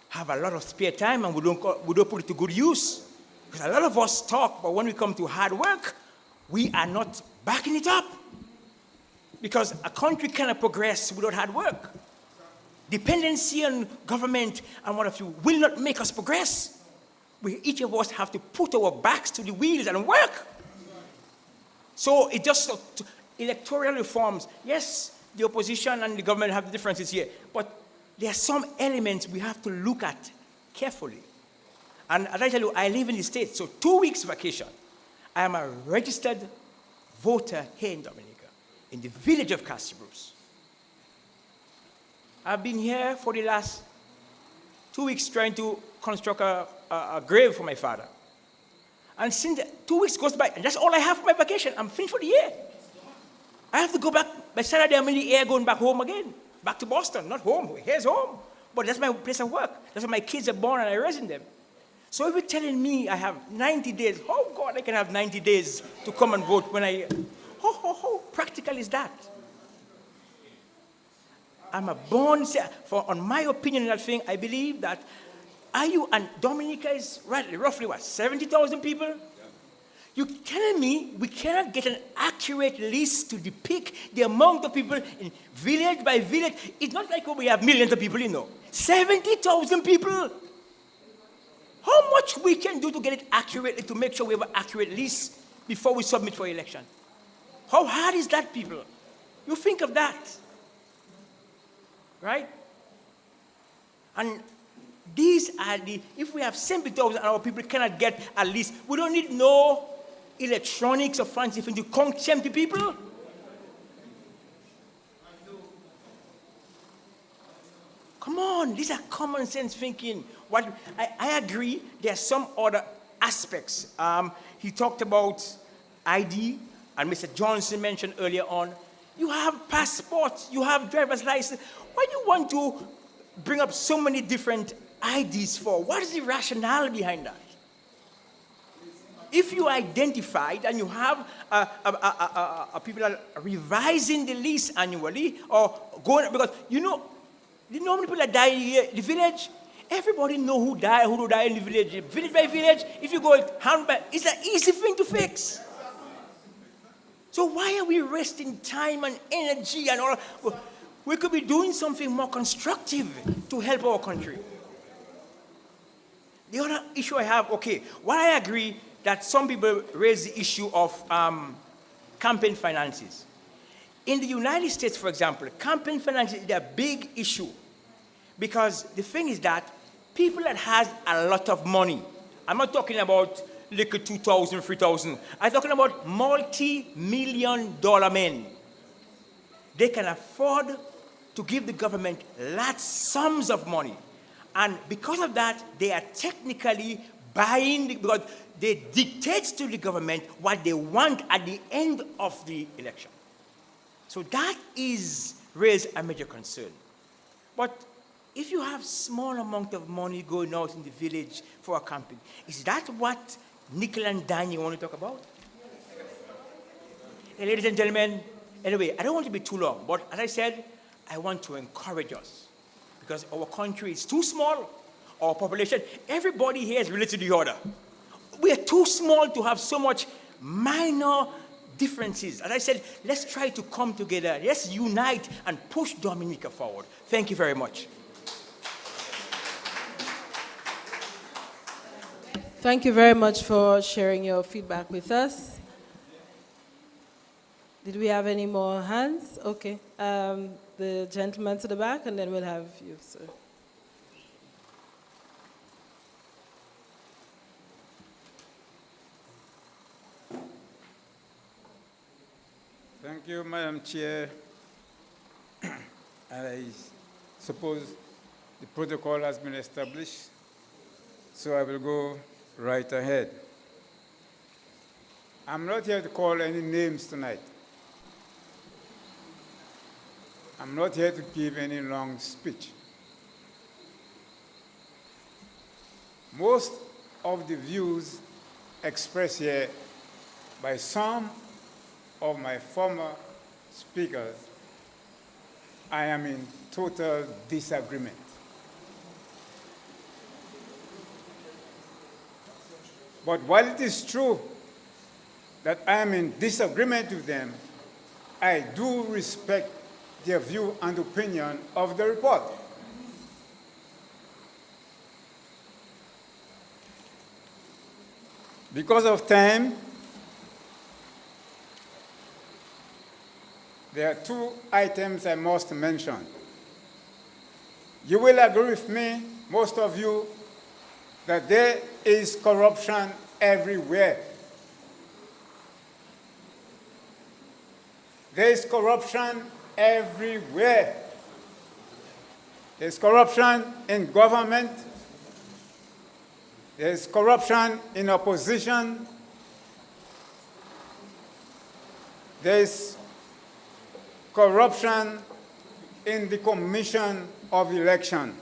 have a lot of spare time and we don't put it to good use. Because a lot of us talk, but when we come to hard work, we are not backing it up. Because a country cannot progress without hard work. Dependency on government and what have you will not make us progress. Each of us have to put our backs to the wheels and work. So it just electoral reforms. Yes, the opposition and the government have differences here, but there are some elements we have to look at carefully. And as I tell you, I live in the States, so 2 weeks vacation. I am a registered voter here in Dominica, in the village of Castle Bruce. I've been here for the last 2 weeks trying to construct a grave for my father. And since 2 weeks goes by, and that's all I have for my vacation, I'm finished for the year. I have to go back, by Saturday I'm in the air going back home again. Back to Boston, not home, here's home. But that's my place of work. That's where my kids are born and I raise them. So if you're telling me I have 90 days, oh God, I can have 90 days to come and vote when how practical is that? I'm a born, on my opinion on that thing, I believe that, and Dominica is roughly what, 70,000 people? You're telling me we cannot get an accurate list to depict the amount of people in village by village? It's not like we have millions of people, 70,000 people. How much we can do to get it accurately, to make sure we have an accurate list before we submit for election? How hard is that, people? You think of that, right? And these are if we have 70,000 and our people cannot get a list, we don't need no electronics or fancy things to count 70 people. Come on, these are common sense thinking. I agree, there are some other aspects. He talked about ID, and Mr. Johnson mentioned earlier on. You have passports, you have driver's license. Why do you want to bring up so many different IDs for? What is the rationale behind that? If you identified and you have people are revising the list annually or going, because you know how many people that die in the village? Everybody know who died in the village. Village by village, if you go hand by, it's an easy thing to fix. So why are we wasting time and energy and all? We could be doing something more constructive to help our country. The other issue I have, okay, while I agree that some people raise the issue of campaign finances. In the United States, for example, campaign finances is a big issue because the thing is that people that has a lot of money, I'm not talking about little 2,000, 3,000, I'm talking about multi-million-dollar men. They can afford to give the government large sums of money. And because of that, they are technically buying, because they dictate to the government what they want at the end of the election. So that is raised a major concern. But if you have small amount of money going out in the village for a campaign, is that what nickel and dime you want to talk about? Hey, ladies and gentlemen, anyway, I don't want to be too long, but as I said, I want to encourage us because our country is too small, our population, everybody here is related to the other. We are too small to have so much minor differences. As I said, let's try to come together, let's unite and push Dominica forward. Thank you very much. Thank you very much for sharing your feedback with us. Did we have any more hands? Okay. The gentleman to the back, and then we'll have you, sir. Thank you, Madam Chair. I suppose the protocol has been established, so I will go right ahead. I'm not here to call any names tonight. I'm not here to give any long speech. Most of the views expressed here by some of my former speakers, I am in total disagreement. But while it is true that I am in disagreement with them, I do respect their view and opinion of the report. Because of time, there are two items I must mention. You will agree with me, most of you, that there is corruption everywhere. There is corruption everywhere. There's corruption in government. There's corruption in opposition. There's corruption in the commission of election.